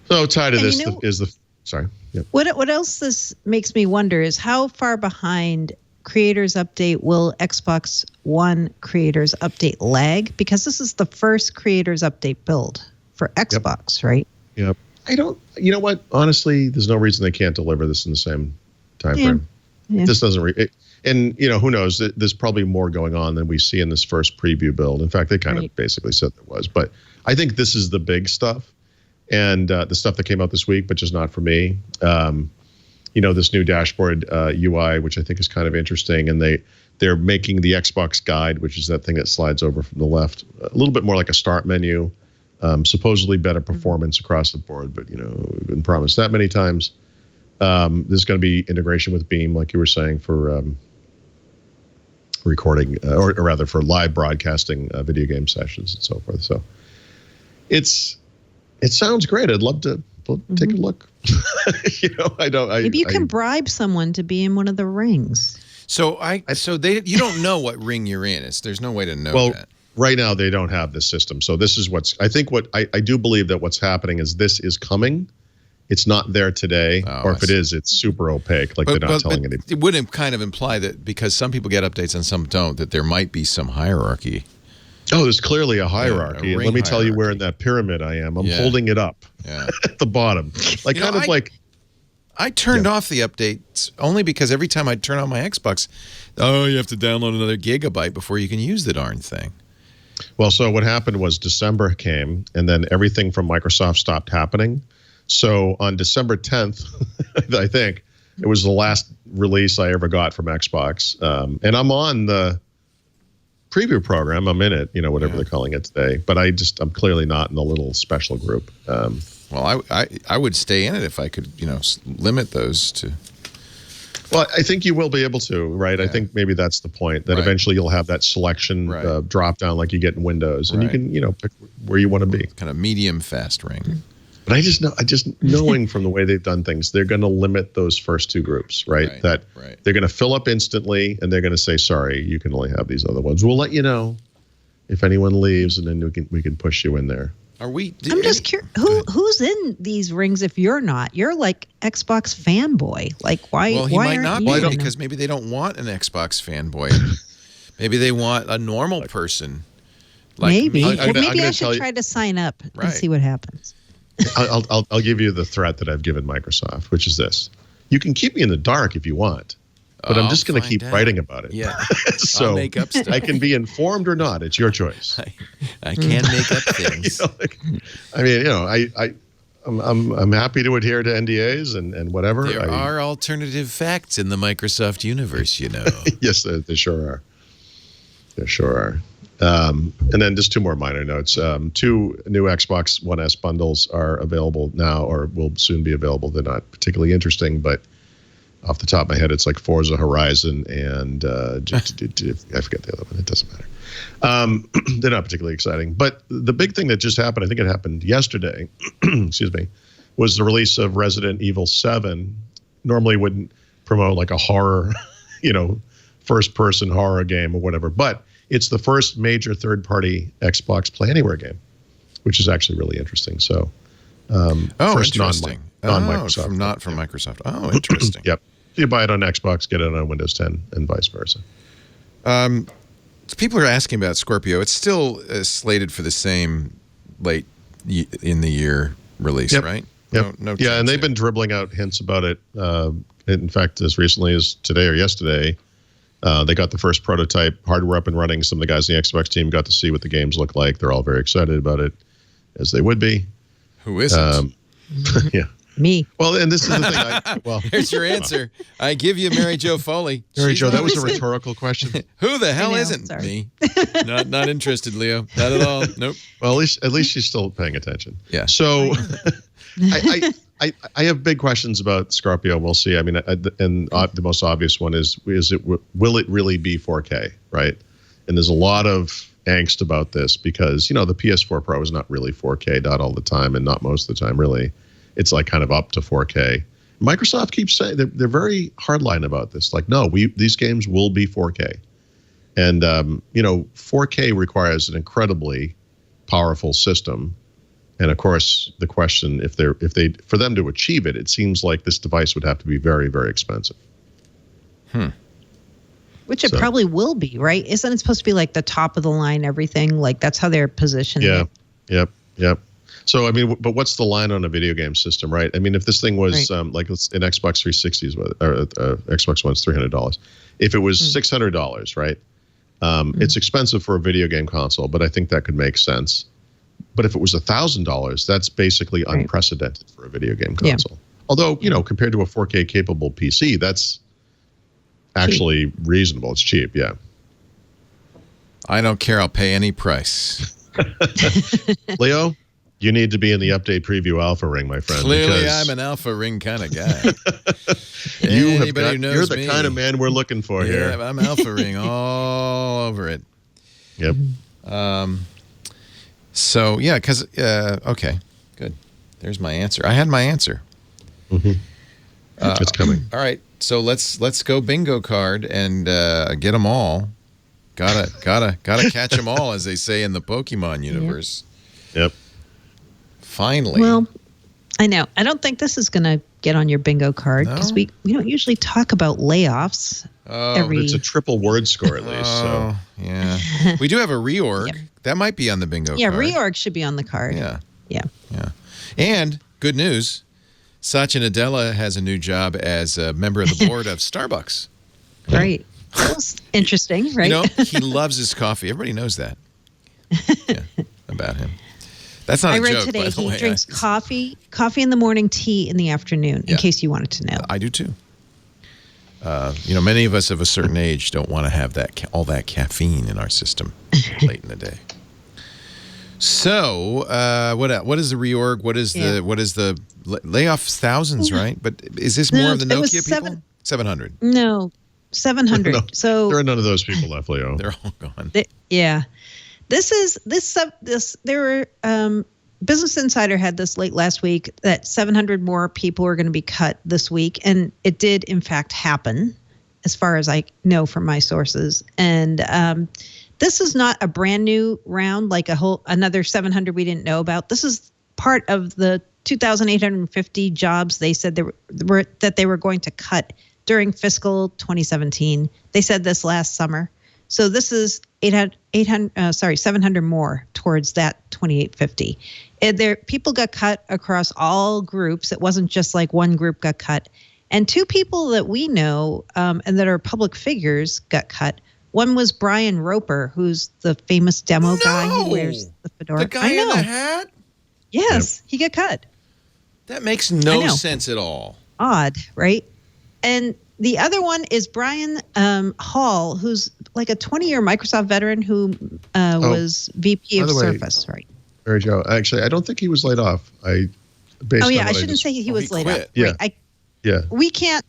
So tied to this is the. Sorry. Yep. What else this makes me wonder is how far behind Creators Update will Xbox One Creators Update lag? Because this is the first Creators Update build for Xbox, right? Yep. I don't. You know what? Honestly, there's no reason they can't deliver this in the same time frame. Yeah. This doesn't. And who knows? There's probably more going on than we see in this first preview build. In fact, they kind of basically said there was. But I think this is the big stuff. And the stuff that came out this week, but just not for me. This new dashboard UI, which I think is kind of interesting. And they're making the Xbox guide, which is that thing that slides over from the left, a little bit more like a start menu. Supposedly better performance across the board, but we've been promised that many times. There's going to be integration with Beam, like you were saying, for recording, or rather for live broadcasting video game sessions and so forth. So it sounds great. I'd love to take a look. Maybe you can bribe someone to be in one of the rings. So you don't know what ring you're in. There's no way to know that. Right now they don't have this system. So this is I do believe that what's happening is this is coming. It's not there today, or if it is, it's super opaque. Like they're not telling anybody. It would kind of imply that because some people get updates and some don't, that there might be some hierarchy. Oh, there's clearly a hierarchy. And let me tell you where in that pyramid I am. I'm holding it up at the bottom. I turned off the updates only because every time I turn on my Xbox, you have to download another gigabyte before you can use the darn thing. Well, so what happened was December came, and then everything from Microsoft stopped happening. So on December 10th, I think, it was the last release I ever got from Xbox. And I'm on the preview program. I'm in it, whatever they're calling it today. But I'm clearly not in the little special group. Well, I would stay in it if I could, limit those to. Well, I think you will be able to, right? Yeah. I think maybe that's the point, that eventually you'll have that selection drop down like you get in Windows, and you can, pick where you want to be. Kind of medium fast ring. But I just knowing from the way they've done things, they're going to limit those first two groups, right? They're going to fill up instantly, and they're going to say, sorry, you can only have these other ones. We'll let you know if anyone leaves, and then we can push you in there. I'm just curious, who's in these rings if you're not? You're like Xbox fanboy. Like, why? Well, he why might not you be because maybe they don't want an Xbox fanboy. Maybe they want a normal person. Like maybe. me. Maybe I should try to sign up and see what happens. I'll give you the threat that I've given Microsoft, which is this: you can keep me in the dark if you want, but I'm just going to keep writing about it. Yeah, so I'll make up stuff. I can be informed or not. It's your choice. I can make up things. I'm happy to adhere to NDAs and whatever. There are alternative facts in the Microsoft universe, you know. Yes, they sure are. There sure are. And then just two more minor notes. 2 new Xbox One S bundles are available now or will soon be available. They're not particularly interesting, but off the top of my head, it's like Forza Horizon and I forget the other one. It doesn't matter. They're not particularly exciting. But the big thing that just happened, I think it happened yesterday, excuse me, was the release of Resident Evil 7. Normally wouldn't promote like a horror, first-person horror game or whatever, but it's the first major third-party Xbox Play Anywhere game, which is actually really interesting. So, first interesting. non-Microsoft. Not from Microsoft. Oh, interesting. Yep. You buy it on Xbox, get it on Windows 10, and vice versa. People are asking about Scorpio. It's still slated for the same late in the year release, right? Yep. No and they've been dribbling out hints about it. In fact, as recently as today or yesterday, they got the first prototype hardware up and running. Some of the guys in the Xbox team got to see what the games look like. They're all very excited about it, as they would be. Who isn't? Yeah. Me. Well, and this is the thing. Here's your answer. I give you Mary Jo Foley. Mary Jo, that was a rhetorical question. Who the hell isn't? Sorry. Me. Not interested, Leo. Not at all. Nope. Well, at least she's still paying attention. Yeah. So I have big questions about Scorpio. We'll see. I mean, the most obvious one is will it really be 4K, right? And there's a lot of angst about this because, the PS4 Pro is not really 4K, not all the time and not most of the time, really. It's like kind of up to 4K. Microsoft keeps saying they're very hardline about this. Like, no, these games will be 4K. And, 4K requires an incredibly powerful system. And of course, the question, for them to achieve it, it seems like this device would have to be very, very expensive. Which it probably will be, right? Isn't it supposed to be like the top of the line, everything? Like that's how they're positioning it. Yep. So, I mean, but what's the line on a video game system, right? I mean, if this thing was like an Xbox 360's or Xbox One's $300, if it was $600, right? It's expensive for a video game console, but I think that could make sense. But if it was $1,000, that's basically unprecedented for a video game console. Although, compared to a 4K capable PC, that's actually reasonable. It's cheap, yeah. I don't care. I'll pay any price. Leo, you need to be in the update preview alpha ring, my friend. Clearly, I'm an alpha ring kind of guy. You're the kind of man we're looking for here. Yeah, I'm alpha ring all over it. Yep. So, yeah, because, okay, good. There's my answer. I had my answer. It's coming. All right, so let's go bingo card and get them all. Gotta catch them all, as they say in the Pokemon universe. Yep. Finally. Well, I know. I don't think this is going to get on your bingo card because we don't usually talk about layoffs. It's a triple word score at least. So yeah, we do have a reorg. That might be on the bingo card. Yeah, reorg should be on the card. Yeah. And good news, Satya Nadella has a new job as a member of the board of Starbucks. Right. That was interesting, right? He loves his coffee. Everybody knows that. Yeah, about him. That's not a joke, I read today by the way. He drinks coffee in the morning, tea in the afternoon, in case you wanted to know. I do too. Many of us of a certain age don't want to have all that caffeine in our system late in the day. So, what is the reorg? What is the layoffs? Thousands, right? But is this more of the Nokia people? 700. No, 700. No, so there are none of those people left, Leo. They're all gone. There were Business Insider had this late last week that 700 more people are going to be cut this week. And it did, in fact, happen, as far as I know from my sources. And this is not a brand new round, like another 700 we didn't know about. This is part of the 2,850 jobs they said that they were going to cut during fiscal 2017. They said this last summer. So this is 700 more towards that 2,850. People got cut across all groups. It wasn't just like one group got cut. And two people that we know and that are public figures got cut. One was Brian Roper, who's the famous demo guy who wears the fedora. The guy in the hat? Yes, he got cut. That makes no sense at all. Odd, right? And the other one is Brian Hall, who's like a 20-year Microsoft veteran who was VP of Surface, right? Mary Jo, actually, I don't think he was laid off. I shouldn't say he was laid off. Yeah. Right? Yeah. We can't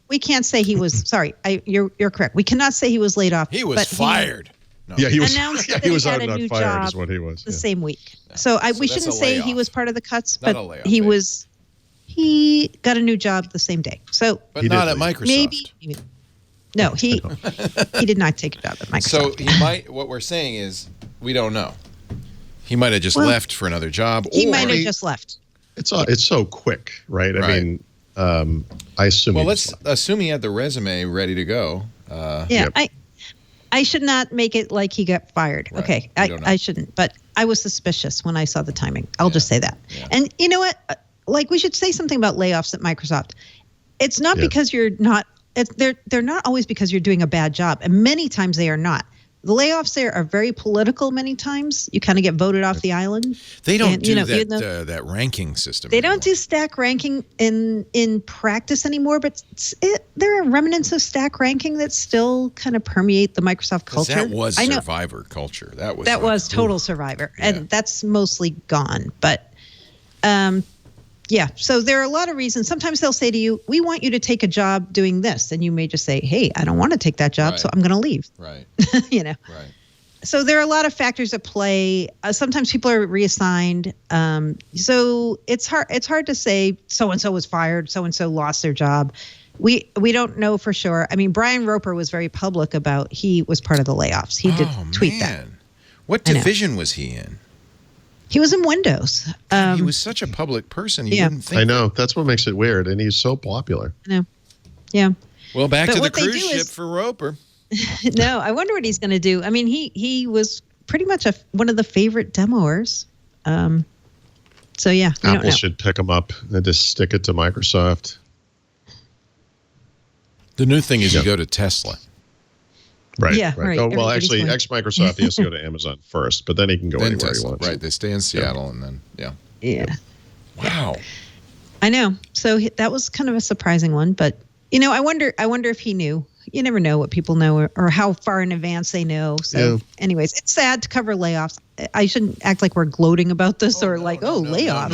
say he was. Sorry, you're correct. We cannot say he was laid off. He was fired. Yeah, he was. Announced Yeah, that he was had out a and new not fired. job Is what he was. the same week. So we shouldn't say he was part of the cuts, Not but a layoff, he maybe. was. He got a new job the same day. So, But He not did at leave. Microsoft. maybe. No, he did not take a job at Microsoft. So he might. What we're saying is, we don't know. He might have just left for another job. He or might have just left. It's so quick, right? Right. I mean, I assume. Well, he let's just assume he had the resume ready to go. Yeah, I should not make it like he got fired. Right. Okay, We don't know. I shouldn't. But I was suspicious when I saw the timing. I'll just say that. Yeah. And you know what? Like, we should say something about layoffs at Microsoft. It's not because you're not. They're not always because you're doing a bad job, and many times they are not. The layoffs there are very political. Many times you kind of get voted off the island. They don't And, do even though that ranking system. they anymore. don't do stack ranking in practice anymore, but there are remnants of stack ranking that still kind of permeate the Microsoft 'Cause culture. that was I know Survivor culture. That was total Survivor, Yeah. and that's mostly gone. But yeah, so there are a lot of reasons. Sometimes they'll say to you, "We want you to take a job doing this," and you may just say, "Hey, I don't want to take that job, so I'm going to leave." Right. You know. Right. So there are a lot of factors at play. Sometimes people are reassigned. So it's hard to say so and so was fired, so and so lost their job. We don't know for sure. I mean, Brian Roper was very public about he was part of the layoffs. He did tweet that. What I know. division was he in? He was in Windows. He was such a public person. You yeah. wouldn't think. I know. That's what makes it weird, and he's so popular. I know. Yeah. Well, back But to the what they cruise do ship is- for Roper. No, I wonder what he's going to do. I mean, he was pretty much one of the favorite demoers. So yeah, we don't Apple know. should pick him up and just stick it to Microsoft. The new thing is you go to Tesla. Right. Yeah, right. Oh, well, Everybody's actually, going- ex-Microsoft, he has to go to Amazon first, but then he can go Then anywhere Tesla. he wants. Right. They stay in Seattle and then, yeah. Yeah. Wow. I know. So that was kind of a surprising one, but I wonder if he knew. You never know what people know or how far in advance they know. So anyways, it's sad to cover layoffs. I shouldn't act like we're gloating about this layoffs.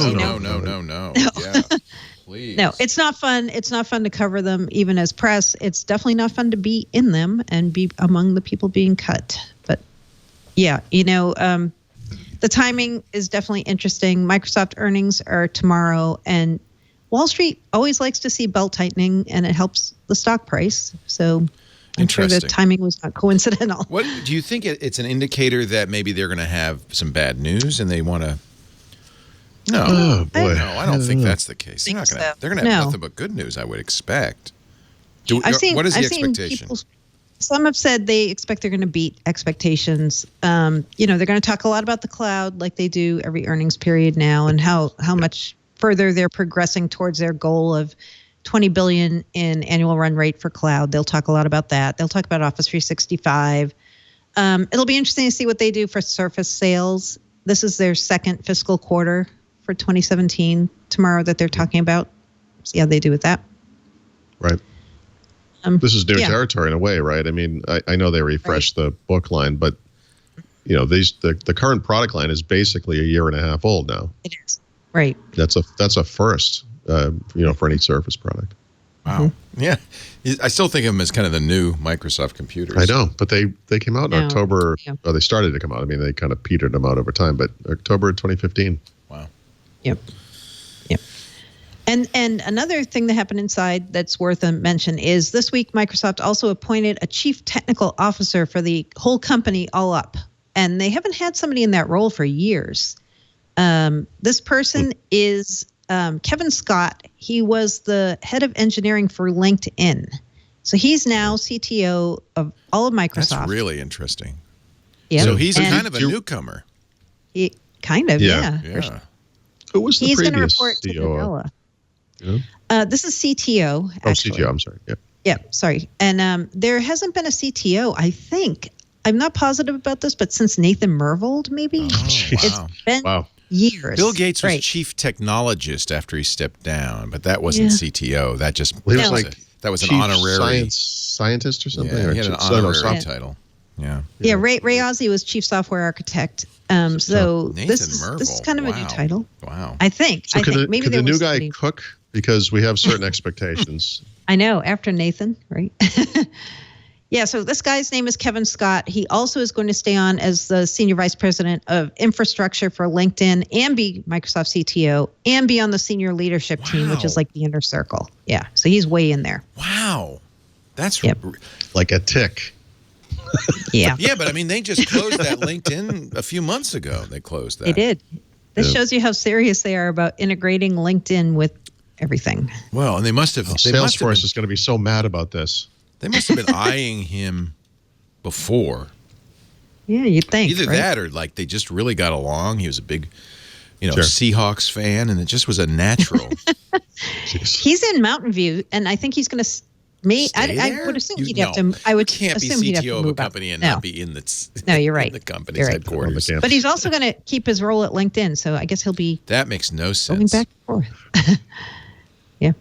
No. Yeah. Please. No, it's not fun. It's not fun to cover them, even as press. It's definitely not fun to be in them and be among the people being cut. But yeah, the timing is definitely interesting. Microsoft earnings are tomorrow, and Wall Street always likes to see belt tightening, and it helps the stock price. So I'm sure the Interesting. timing was not coincidental. What do you think it's an indicator that maybe they're going to have some bad news and they want to? No, Oh, boy. no, I don't think that's the case. They're not Think going to. so. They're going to have No. nothing but good news, I would expect. I've seen What is the I've seen expectation? some have said they expect they're going to beat expectations. They're going to talk a lot about the cloud, like they do every earnings period now, and how much further they're progressing towards their goal of $20 billion in annual run rate for cloud. They'll talk a lot about that. They'll talk about Office 365. It'll be interesting to see what they do for Surface sales. This is their second fiscal quarter for 2017 tomorrow that they're talking about. See how they do with that. Right. This is new yeah. territory in a way, right? I mean, I know they refreshed the book line, but the current product line is basically a year and a half old now. It is. Right. That's a first, for any Surface product. Wow. Yeah, I still think of them as kind of the new Microsoft computers. I know, but they came out in No. October. Yeah. Well, they started to come out. I mean, they kind of petered them out over time, but October 2015. Wow. Yep. And another thing that happened inside that's worth a mention is this week Microsoft also appointed a chief technical officer for the whole company all up. And they haven't had somebody in that role for years. This person is Kevin Scott. He was the head of engineering for LinkedIn. So he's now CTO of all of Microsoft. That's really interesting. Yeah. So he's kind of a newcomer. Kind of, yeah. Who was the he's going to previous report to COO? Nadella. Yeah. This is CTO. Actually. CTO. I'm sorry. Yeah. Yeah, sorry. And there hasn't been a CTO, I think. I'm not positive about this, but since Nathan Mervold, maybe. It's been years. Bill Gates was chief technologist after he stepped down, but that wasn't CTO. That just that was an honorary scientist or something. Yeah, or he had an honorary title. Yeah. Ray Ozzie was chief software architect. So this is kind of a new title. Wow. I think. So maybe could the new guy cook? Because we have certain expectations. I know, after Nathan, right? Yeah, so this guy's name is Kevin Scott. He also is going to stay on as the senior vice president of infrastructure for LinkedIn and be Microsoft CTO and be on the senior leadership team, which is like the inner circle. Yeah, so he's way in there. Wow. That's like a tick. Yeah. Yeah, but I mean, they just closed that LinkedIn a few months ago. They closed that. They did. This shows you how serious they are about integrating LinkedIn with everything. Well, and they must have. Salesforce is going to be so mad about this. They must have been eyeing him before. Yeah, you'd think. Either that or like they just really got along. He was a big, Seahawks fan, and it just was a natural. He's in Mountain View, and I think he's going to. I would assume he'd have to. I would can't assume be he'd have to CTO of a move company up. and not be in the. No, you're right. In the company's headquarters. But he's also going to keep his role at LinkedIn, so I guess he'll be. That makes no sense. Going back and forth. Yeah.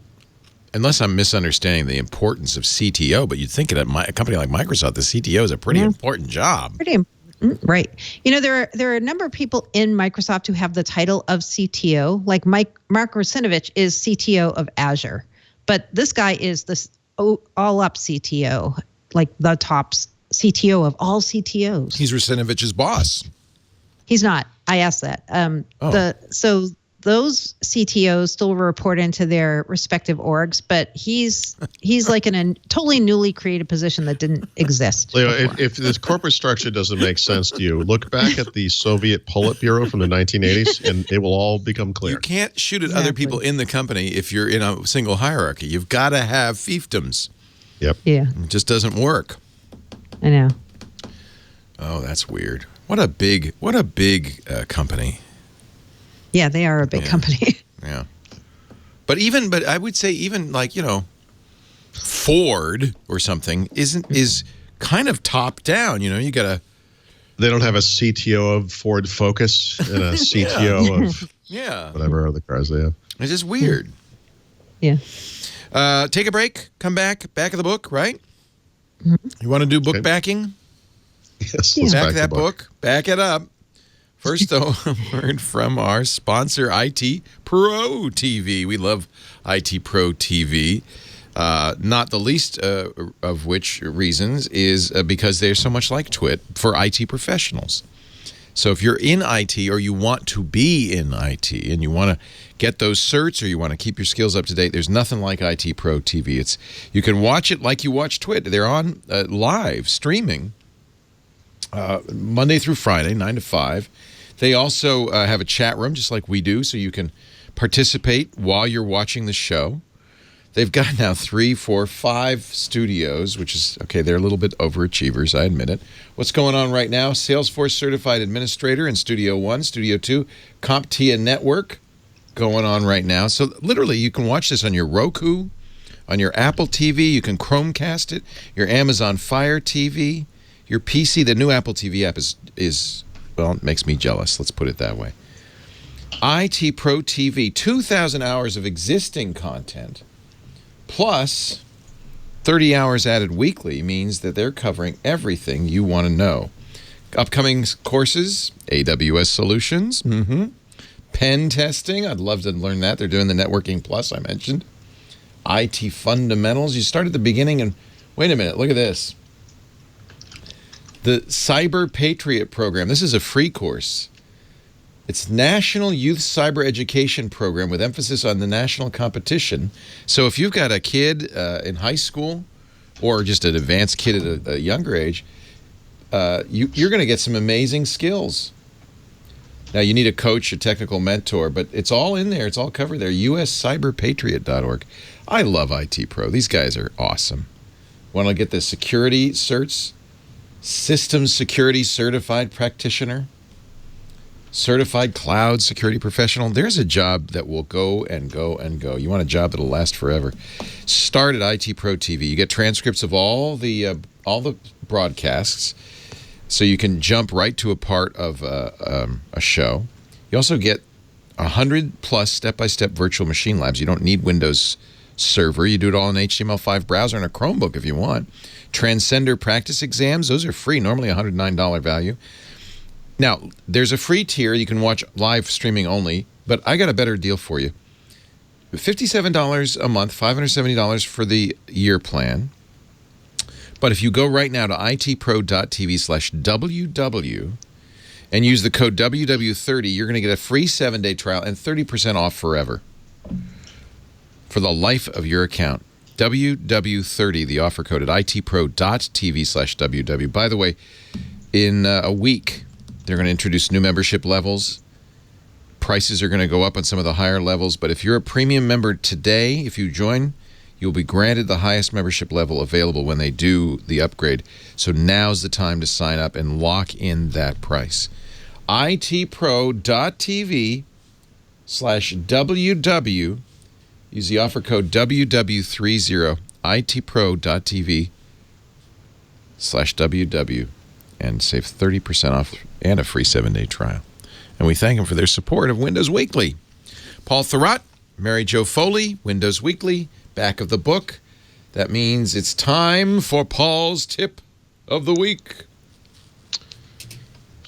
Unless I'm misunderstanding the importance of CTO, but you'd think at a company like Microsoft, the CTO is a pretty important job. Pretty important, right? There are a number of people in Microsoft who have the title of CTO. Like Mark Rusinovich is CTO of Azure, but this guy is this all-up CTO, like the top CTO of all CTOs. He's Rusinovich's boss. He's not. I asked that. So those CTOs still report into their respective orgs, but he's like in a totally newly created position that didn't exist. Leo, if this corporate structure doesn't make sense to you, look back at the Soviet Politburo from the 1980s, and it will all become clear. You can't shoot at other people in the company if you're in a single hierarchy. You've got to have fiefdoms. Yep. Yeah. It just doesn't work. I know. Oh, that's weird. What a big company. Yeah, they are a big company. Yeah. But I would say even like, Ford or something is kind of top down, you got to. They don't have a CTO of Ford Focus and a CTO of whatever other cars they have. It's just weird. Yeah. Take a break, come back of the book, right? Mm-hmm. You want to do book backing? Yes, let's back that book. Back it up. First, though, a word from our sponsor, IT Pro TV. We love IT Pro TV. Not the least of which reasons is because they're so much like Twit for IT professionals. So if you're in IT or you want to be in IT and you want to get those certs or you want to keep your skills up to date, there's nothing like IT Pro TV. You can watch it like you watch Twit. They're on live streaming Monday through Friday, 9 to 5. They also have a chat room just like we do, so you can participate while you're watching the show. They've got now 3, 4, 5 studios, which is, okay, they're a little bit overachievers, I admit it. What's going on right now? Salesforce Certified Administrator in Studio 1, Studio 2, CompTIA Network going on right now. So literally, you can watch this on your Roku, on your Apple TV. You can Chromecast it, your Amazon Fire TV, your PC. The new Apple TV app is well, it makes me jealous. Let's put it that way. IT Pro TV, 2,000 hours of existing content, plus 30 hours added weekly means that they're covering everything you want to know. Upcoming courses, AWS Solutions, pen testing. I'd love to learn that. They're doing the Networking Plus I mentioned. IT Fundamentals. You start at the beginning and, wait a minute, look at this. The Cyber Patriot program. This is a free course. It's National Youth Cyber Education Program with emphasis on the national competition. So if you've got a kid in high school or just an advanced kid at a younger age, you're going to get some amazing skills. Now, you need a coach, a technical mentor, but it's all in there. It's all covered there. uscyberpatriot.org. I love IT Pro. These guys are awesome. Want to get the security certs? Systems Security Certified Practitioner, Certified Cloud Security Professional. There's a job that will go and go and go. You want a job that'll last forever. Start at IT Pro TV. You get transcripts of all the broadcasts, so you can jump right to a part of a show. You also get 100+ step-by-step virtual machine labs. You don't need Windows Server. You do it all in HTML5 browser and a Chromebook if you want. Transcender practice exams. Those are free, normally $109 value. Now, there's a free tier. You can watch live streaming only, but I got a better deal for you. $57 a month, $570 for the year plan. But if you go right now to itpro.tv/WW and use the code WW30, you're going to get a free 7-day trial and 30% off forever for the life of your account. WW30, the offer code at itpro.tv/WW. By the way, in a week, they're going to introduce new membership levels. Prices are going to go up on some of the higher levels, but if you're a premium member today, if you join, you'll be granted the highest membership level available when they do the upgrade. So now's the time to sign up and lock in that price. itpro.tv/WW. Use the offer code WW30, itpro.tv/WW, and save 30% off and a free 7-day trial. And we thank them for their support of Windows Weekly. Paul Thurrott, Mary Jo Foley, Windows Weekly, back of the book. That means it's time for Paul's tip of the week.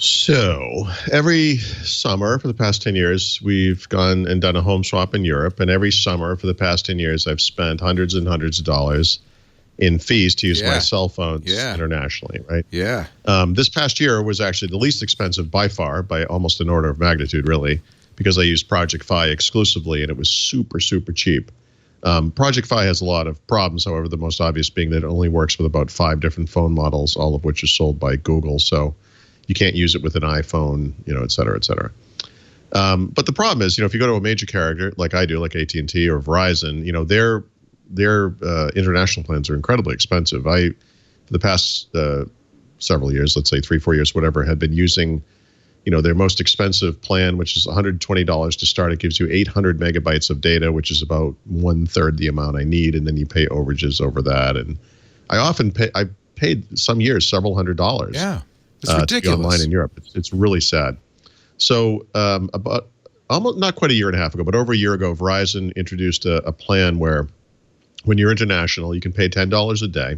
So every summer for the past 10 years, we've gone and done a home swap in Europe. And every summer for the past 10 years, I've spent hundreds and hundreds of dollars in fees to use my cell phones internationally, right? Yeah. This past year was actually the least expensive by far, by almost an order of magnitude, really, because I used Project Fi exclusively, and it was super, super cheap. Project Fi has a lot of problems, however, the most obvious being that it only works with about 5 different phone models, all of which are sold by Google. So you can't use it with an iPhone, et cetera, et cetera. But the problem is, if you go to a major carrier like I do, like AT&T or Verizon, their international plans are incredibly expensive. For the past several years, let's say 3-4 years, whatever, had been using, their most expensive plan, which is $120 to start. It gives you 800 megabytes of data, which is about 1/3 the amount I need, and then you pay overages over that. And I paid some years several $100s. Yeah. It's ridiculous. To be online in Europe. It's really sad. So about almost not quite a year and a half ago, but over a year ago, Verizon introduced a plan where when you're international, you can pay $10 a day,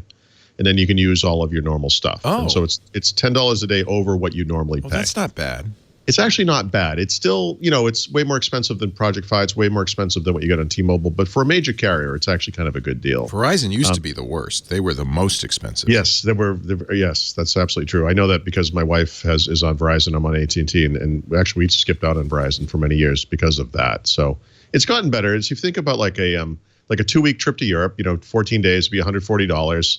and then you can use all of your normal stuff. Oh. And so it's $10 a day over what you normally pay. That's not bad. It's actually not bad. It's still, it's way more expensive than Project Fi. It's way more expensive than what you get on T-Mobile. But for a major carrier, it's actually kind of a good deal. Verizon used to be the worst. They were the most expensive. Yes, yes, that's absolutely true. I know that because my wife is on Verizon. I'm on AT&T, and actually we skipped out on Verizon for many years because of that. So it's gotten better. As you think about like a 2-week trip to Europe, 14 days would be $140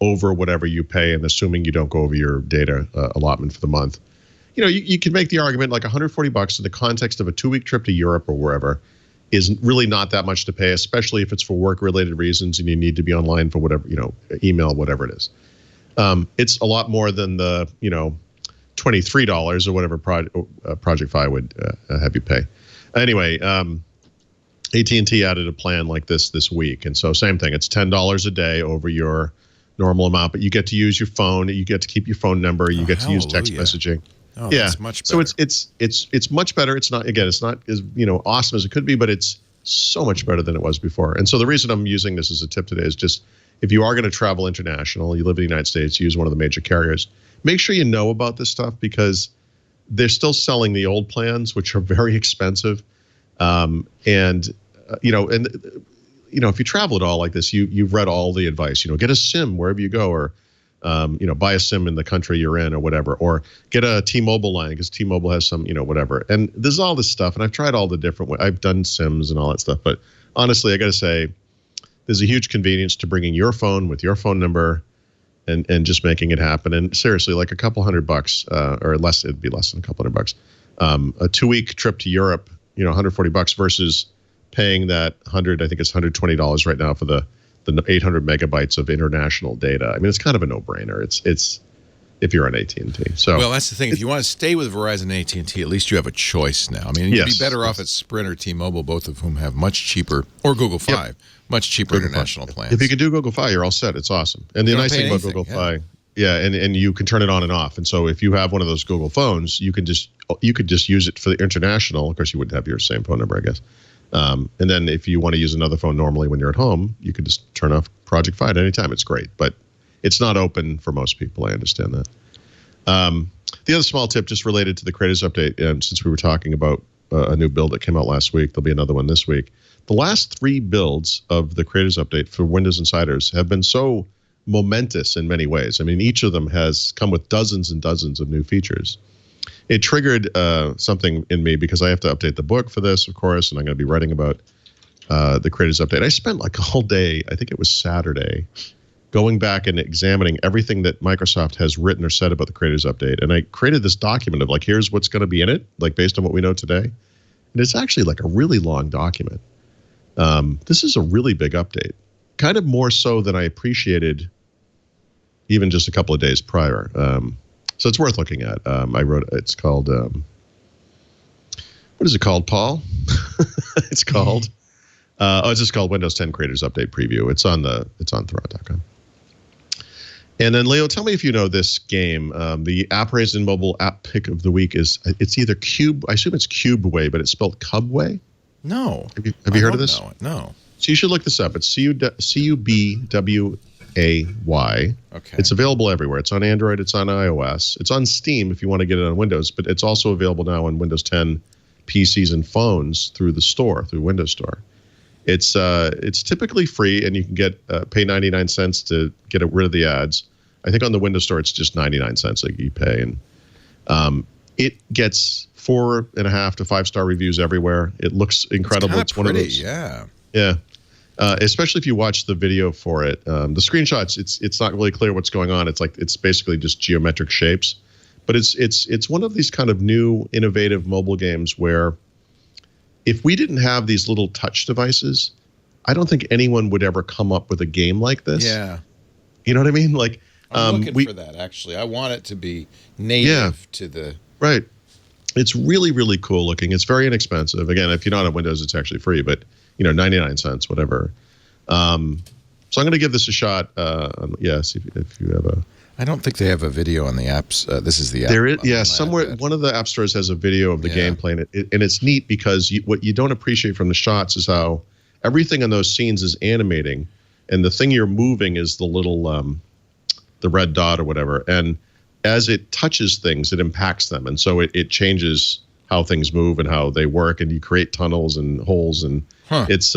over whatever you pay, and assuming you don't go over your data allotment for the month. You can make the argument like $140 in the context of a 2-week trip to Europe or wherever is really not that much to pay, especially if it's for work-related reasons and you need to be online for whatever, email, whatever it is. It's a lot more than the, $23 or whatever Project Fi would have you pay. Anyway, AT&T added a plan like this week. And so same thing, it's $10 a day over your normal amount, but you get to use your phone, you get to keep your phone number, you get to use text messaging. Oh, yeah, that's much better. So it's much better. It's not as awesome as it could be, but it's so much better than it was before. And so the reason I'm using this as a tip today is just if you are going to travel international, you live in the United States, use one of the major carriers, make sure you know about this stuff because they're still selling the old plans, which are very expensive. If you travel at all like this, you've read all the advice. Get a SIM wherever you go, or buy a SIM in the country you're in or whatever, or get a T-Mobile line because T-Mobile has some, whatever. And there's all this stuff, and I've tried all the different ways. I've done SIMs and all that stuff, but honestly, I got to say, there's a huge convenience to bringing your phone with your phone number and just making it happen. And seriously, like a couple $100 or less, it'd be less than a couple $100. A 2-week trip to Europe, $140 versus paying that I think it's $120 right now for the 800 megabytes of international data. I mean, it's kind of a no-brainer. It's if you're on AT&T. So well, that's the thing. If you want to stay with Verizon and AT&T, at least you have a choice now. I mean, you'd be better off at Sprint or T-Mobile, both of whom have much cheaper, or Google Fi, much cheaper international plans. If you can do Google Fi, you're all set. It's awesome. And the nice thing about Google Fi, and you can turn it on and off. And so if you have one of those Google phones, you could just use it for the international. Of course, you wouldn't have your same phone number, I guess. And then if you want to use another phone normally when you're at home, you could just turn off Project Fi at any time. It's great, but it's not open for most people. I understand that. The other small tip just related to the Creators Update, since we were talking about a new build that came out last week, there'll be another one this week. The last 3 builds of the Creators Update for Windows Insiders have been so momentous in many ways. I mean, each of them has come with dozens and dozens of new features. It triggered something in me because I have to update the book for this, of course, and I'm going to be writing about the Creators Update. I spent like all day, I think it was Saturday, going back and examining everything that Microsoft has written or said about the Creators Update. And I created this document of like, here's what's going to be in it, like based on what we know today. And it's actually like a really long document. This is a really big update, kind of more so than I appreciated even just a couple of days prior. So it's worth looking at. I wrote, it's called, what is it called, Paul? It's called, it's just called Windows 10 Creators Update Preview. It's on Thurrott.com. And then, Leo, tell me if you know this game. The App Raised in Mobile app pick of the week it's either Cube, I assume it's Cubway, but it's spelled Cubway? No. Have you heard of this? No. So you should look this up. It's Cubway. Okay. It's available everywhere. It's on Android. It's on iOS. It's on Steam if you want to get it on Windows, but it's also available now on Windows 10 PCs and phones through the store, through Windows Store. It's typically free, and you can pay 99 cents to get rid of the ads. I think on the Windows Store it's just 99 cents that you pay, and it gets 4.5 to 5-star reviews everywhere. It looks incredible. It's one of those. Yeah. Especially if you watch the video for it. The screenshots, it's not really clear what's going on. It's basically just geometric shapes, but it's one of these kind of new innovative mobile games where if we didn't have these little touch devices, I don't think anyone would ever come up with a game like this. Yeah. You know what I mean? Like, I'm looking for that, actually. I want it to be native to the... Right. It's really, really cool looking. It's very inexpensive. Again, if you're not on Windows, it's actually free, but 99 cents, whatever. So I'm going to give this a shot. See if you have a... I don't think they have a video on the apps. This is the app. There is, somewhere one of the app stores has a video of the gameplay, and it's neat because what you don't appreciate from the shots is how everything in those scenes is animating, and the thing you're moving is the little the red dot or whatever, and as it touches things, it impacts them, and so it changes how things move and how they work, and you create tunnels and holes, and it's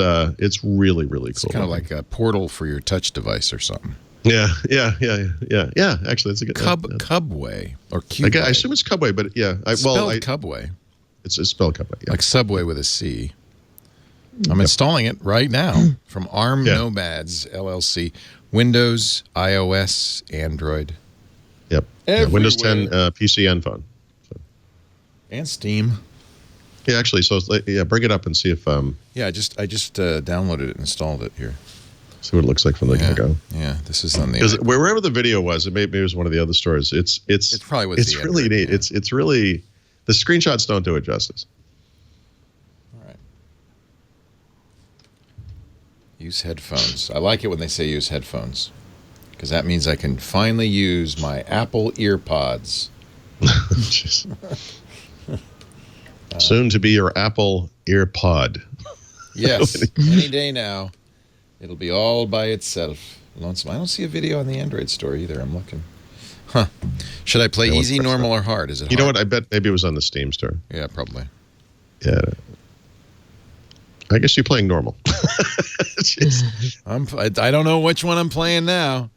really, really cool. It's kind of like a portal for your touch device or something. Yeah. Actually, that's a good Cubway or Cubway. I assume it's Cubway, but spelled Cubway. It's spelled Cubway, like Subway with a C. I'm installing it right now from ArmNomads LLC. Windows, iOS, Android. Yep. Windows 10 PC and phone. So. And Steam. Yeah, actually, so bring it up and see if. I just downloaded it and installed it here. See what it looks like from the get-go. Yeah, this is on the... Wherever the video was, maybe it was one of the other stores. It's probably with it's really neat. Yeah. It's really... The screenshots don't do it justice. All right. Use headphones. I like it when they say use headphones, because that means I can finally use my Apple EarPods. Soon to be your Apple EarPod. Yes, any day now. It'll be all by itself. Lonesome. I don't see a video on the Android store either. I'm looking. Should I play easy, normal, or hard? Is it hard? You know what? I bet maybe it was on the Steam store. Yeah, probably. Yeah. I guess you're playing normal. I don't know which one I'm playing now.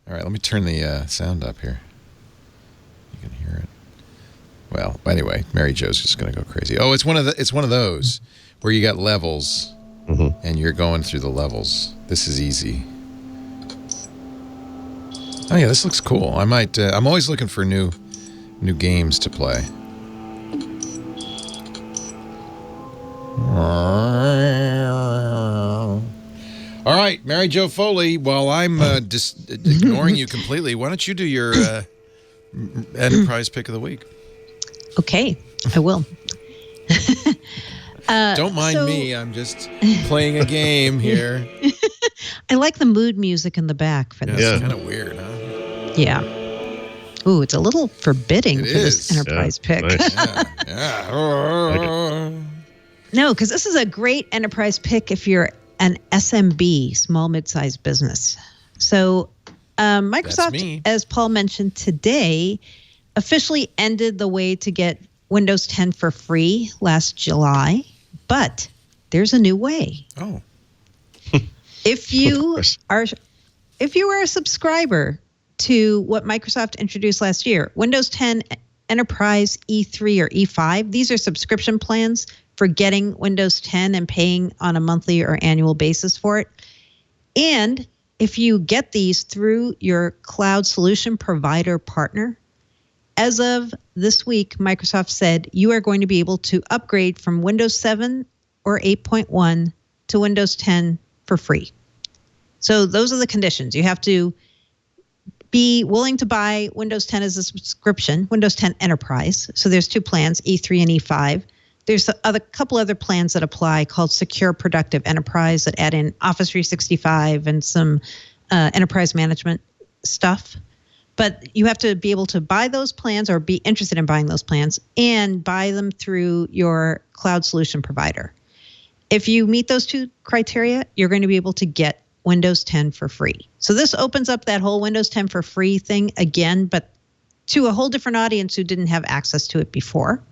All right, let me turn the sound up here. You can hear it. Well, anyway, Mary Jo's just going to go crazy. Oh, it's one of those where you got levels, and you're going through the levels. This is easy. Oh yeah, this looks cool. I might. I'm always looking for new games to play. All right, Mary Jo Foley, while I'm just ignoring you completely, why don't you do your enterprise pick of the week? Okay, I will. Don't mind me. I'm just playing a game here. I like the mood music in the back for this. It's kind of weird, huh? Yeah. Ooh, it's a little forbidding for this enterprise pick. Nice. No, because this is a great enterprise pick if you're an SMB, small mid-sized business. So Microsoft, as Paul mentioned today, officially ended the way to get Windows 10 for free last July, but there's a new way. Oh. If you are a subscriber to what Microsoft introduced last year, Windows 10 Enterprise E3 or E5, these are subscription plans for getting Windows 10 and paying on a monthly or annual basis for it. And if you get these through your cloud solution provider partner, as of this week, Microsoft said you are going to be able to upgrade from Windows 7 or 8.1 to Windows 10 for free. So those are the conditions. You have to be willing to buy Windows 10 as a subscription, Windows 10 Enterprise. So there's two plans, E3 and E5. There's a couple other plans that apply called Secure Productive Enterprise that add in Office 365 and some enterprise management stuff. But you have to be able to buy those plans or be interested in buying those plans and buy them through your cloud solution provider. If you meet those two criteria, you're going to be able to get Windows 10 for free. So this opens up that whole Windows 10 for free thing again, but to a whole different audience who didn't have access to it before.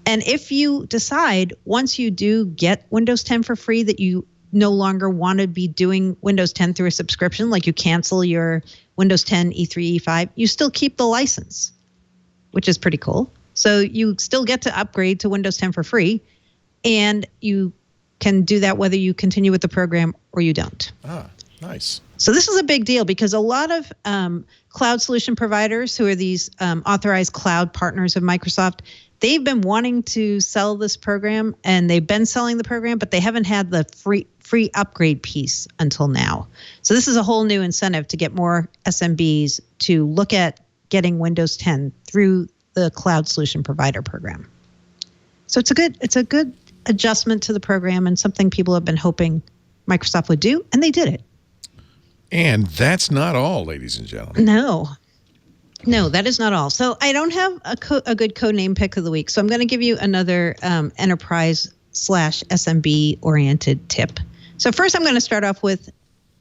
And if you decide once you do get Windows 10 for free that you no longer want to be doing Windows 10 through a subscription, like you cancel your Windows 10 E3, E5, you still keep the license, which is pretty cool. So you still get to upgrade to Windows 10 for free, and you can do that whether you continue with the program or you don't. Ah, nice. So this is a big deal because a lot of cloud solution providers who are these authorized cloud partners of Microsoft, they've been wanting to sell this program, and they've been selling the program, but they haven't had the free upgrade piece until now. So this is a whole new incentive to get more SMBs to look at getting Windows 10 through the cloud solution provider program. So it's a good adjustment to the program and something people have been hoping Microsoft would do, and they did it. And that's not all, ladies and gentlemen. No, that is not all. So I don't have a good codename pick of the week. So I'm going to give you another enterprise/SMB oriented tip. So first I'm going to start off with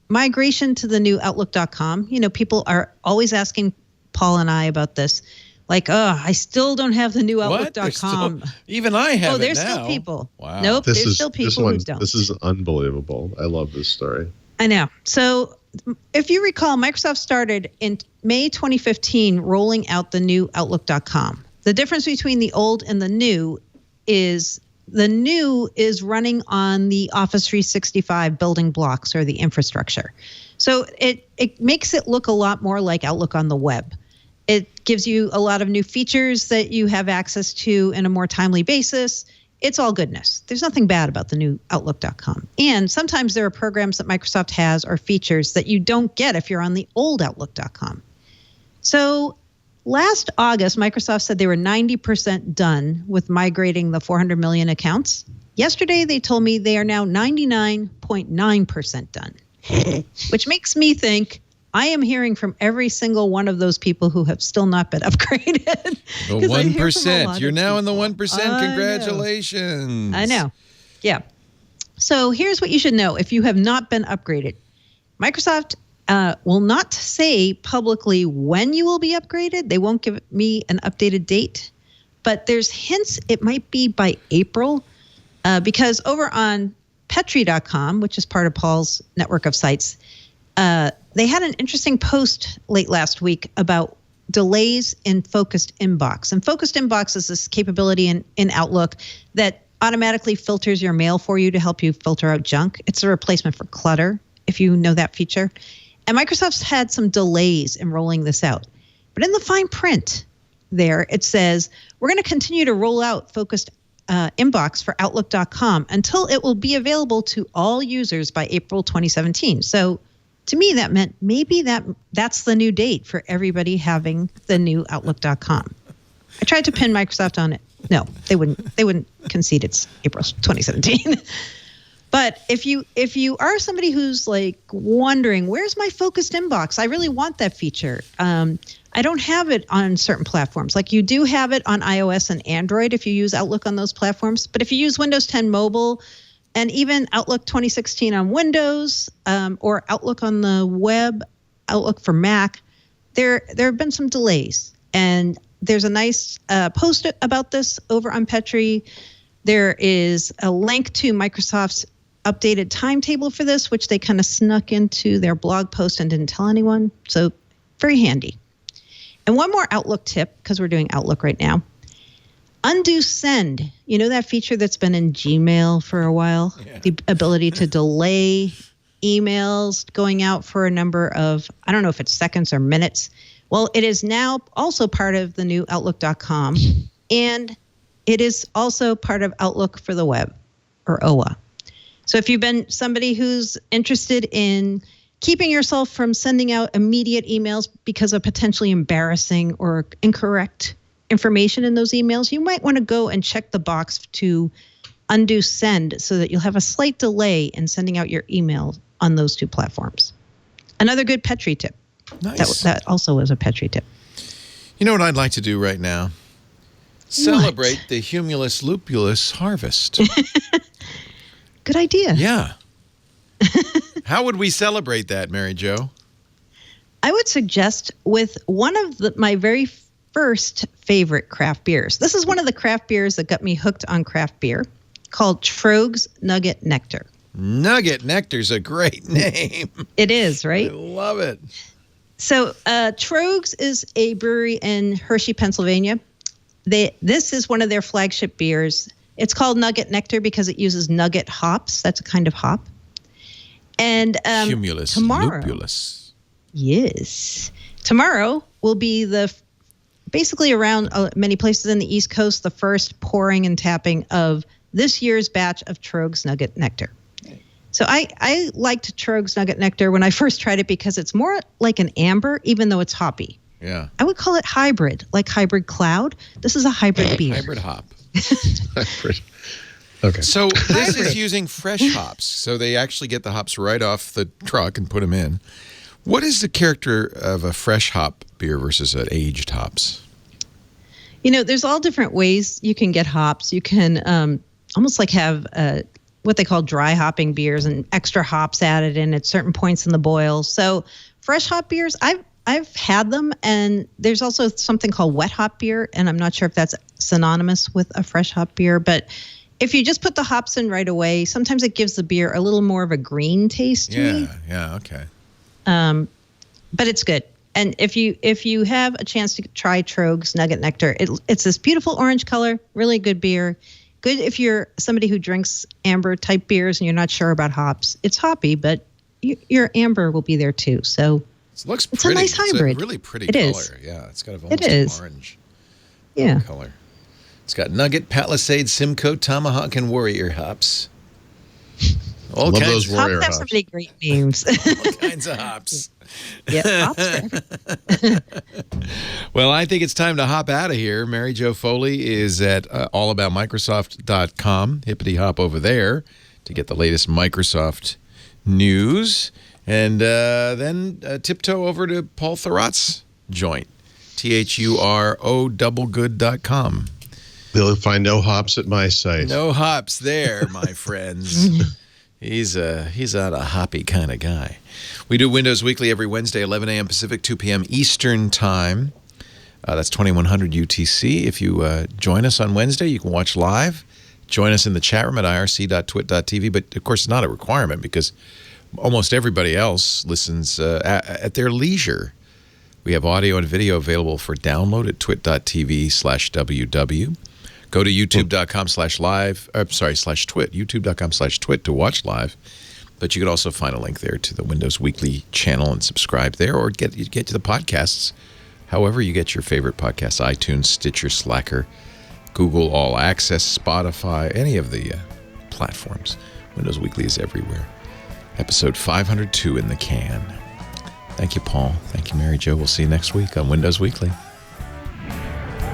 migration to the new Outlook.com. You know, people are always asking Paul and I about this. Like, I still don't have the new Outlook.com. Even I have there's it now. Still people. Wow. Nope, there's still people who don't. This is unbelievable. I love this story. I know. So if you recall, Microsoft started in May 2015 rolling out the new Outlook.com. The difference between the old and the new is running on the Office 365 building blocks or the infrastructure. So it makes it look a lot more like Outlook on the web. It gives you a lot of new features that you have access to in a more timely basis. It's all goodness. There's nothing bad about the new Outlook.com. And sometimes there are programs that Microsoft has or features that you don't get if you're on the old Outlook.com. So last August, Microsoft said they were 90% done with migrating the 400 million accounts. Yesterday, they told me they are now 99.9% done, which makes me think I am hearing from every single one of those people who have still not been upgraded. The 1%. You're now in the 1%. Congratulations. I know. Yeah. So here's what you should know if you have not been upgraded. Microsoft will not say publicly when you will be upgraded. They won't give me an updated date. But there's hints it might be by April because over on Petri.com, which is part of Paul's network of sites, they had an interesting post late last week about delays in Focused Inbox. And Focused Inbox is this capability in Outlook that automatically filters your mail for you to help you filter out junk. It's a replacement for clutter, if you know that feature. And Microsoft's had some delays in rolling this out. But in the fine print there, it says, we're going to continue to roll out Focused Inbox for Outlook.com until it will be available to all users by April 2017. So to me, that meant maybe that's the new date for everybody having the new Outlook.com. I tried to pin Microsoft on it. No, they wouldn't concede it's April 2017. But if you are somebody who's like wondering, where's my Focused Inbox? I really want that feature. I don't have it on certain platforms. Like you do have it on iOS and Android if you use Outlook on those platforms. But if you use Windows 10 Mobile and even Outlook 2016 on Windows or Outlook on the web, Outlook for Mac, there have been some delays. And there's a nice post about this over on Petri. There is a link to Microsoft's updated timetable for this, which they kind of snuck into their blog post and didn't tell anyone. So very handy. And one more Outlook tip, because we're doing Outlook right now. Undo send. You know that feature that's been in Gmail for a while? Yeah. The ability to delay emails going out for a number of, I don't know if it's seconds or minutes. Well, it is now also part of the new Outlook.com, and it is also part of Outlook for the web, or OWA. So if you've been somebody who's interested in keeping yourself from sending out immediate emails because of potentially embarrassing or incorrect information in those emails, you might want to go and check the box to undo send so that you'll have a slight delay in sending out your email on those two platforms. Another good Petri tip. Nice. That also was a Petri tip. You know what I'd like to do right now? Celebrate the Humulus lupulus harvest. Good idea. Yeah. How would we celebrate that, Mary Jo? I would suggest with one of my very first favorite craft beers. This is one of the craft beers that got me hooked on craft beer, called Troegs Nugget Nectar. Nugget Nectar's a great name. It is, right? I love it. So Troegs is a brewery in Hershey, Pennsylvania. This is one of their flagship beers. It's called Nugget Nectar because it uses nugget hops. That's a kind of hop. And Humulus lupulus. Yes. Tomorrow will be basically around many places in the East Coast, the first pouring and tapping of this year's batch of Troegs Nugget Nectar. So I liked Troegs Nugget Nectar when I first tried it because it's more like an amber, even though it's hoppy. Yeah. I would call it hybrid, like hybrid cloud. This is a hybrid beer. Hybrid hop. Hybrid. Okay. So this is using fresh hops. So they actually get the hops right off the truck and put them in. What is the character of a fresh hop beer versus an aged hops? You know, there's all different ways you can get hops. You can almost like have what they call dry hopping beers and extra hops added in at certain points in the boil. So fresh hop beers, I've had them, and there's also something called wet hop beer, and I'm not sure if that's synonymous with a fresh hop beer, but if you just put the hops in right away, sometimes it gives the beer a little more of a green taste to me. Yeah, okay. But it's good. And if you have a chance to try Troegs Nugget Nectar, it's this beautiful orange color, really good beer. Good if you're somebody who drinks amber type beers and you're not sure about hops. It's hoppy, but your amber will be there too. So it looks it's pretty. A nice hybrid. It's a really pretty it color. Is. Yeah, it's got almost an orange color. It's got Nugget, Palisade, Simcoe, Tomahawk, and Warrior hops. All Love kinds those Warrior hops. Have so many great names. all kinds of hops. Yeah, hops. Well, I think it's time to hop out of here. Mary Jo Foley is at allaboutmicrosoft.com. Hippity hop over there to get the latest Microsoft news. And then tiptoe over to Paul Thurrott's joint, THUROdoublegood.com. They'll find no hops at my site. No hops there, my friends. He's not a hoppy kind of guy. We do Windows Weekly every Wednesday, 11 a.m. Pacific, 2 p.m. Eastern Time. That's 2100 UTC. If you join us on Wednesday, you can watch live. Join us in the chat room at irc.twit.tv. But, of course, it's not a requirement because almost everybody else listens at their leisure. We have audio and video available for download at twit.tv/ww. Go to youtube.com/live, /twit, youtube.com/twit to watch live. But you can also find a link there to the Windows Weekly channel and subscribe there, or get to the podcasts however you get your favorite podcasts: iTunes, Stitcher, Slacker, Google All Access, Spotify, any of the platforms. Windows Weekly is everywhere. Episode 502 in the can. Thank you, Paul. Thank you, Mary Jo. We'll see you next week on Windows Weekly.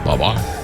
Bye-bye.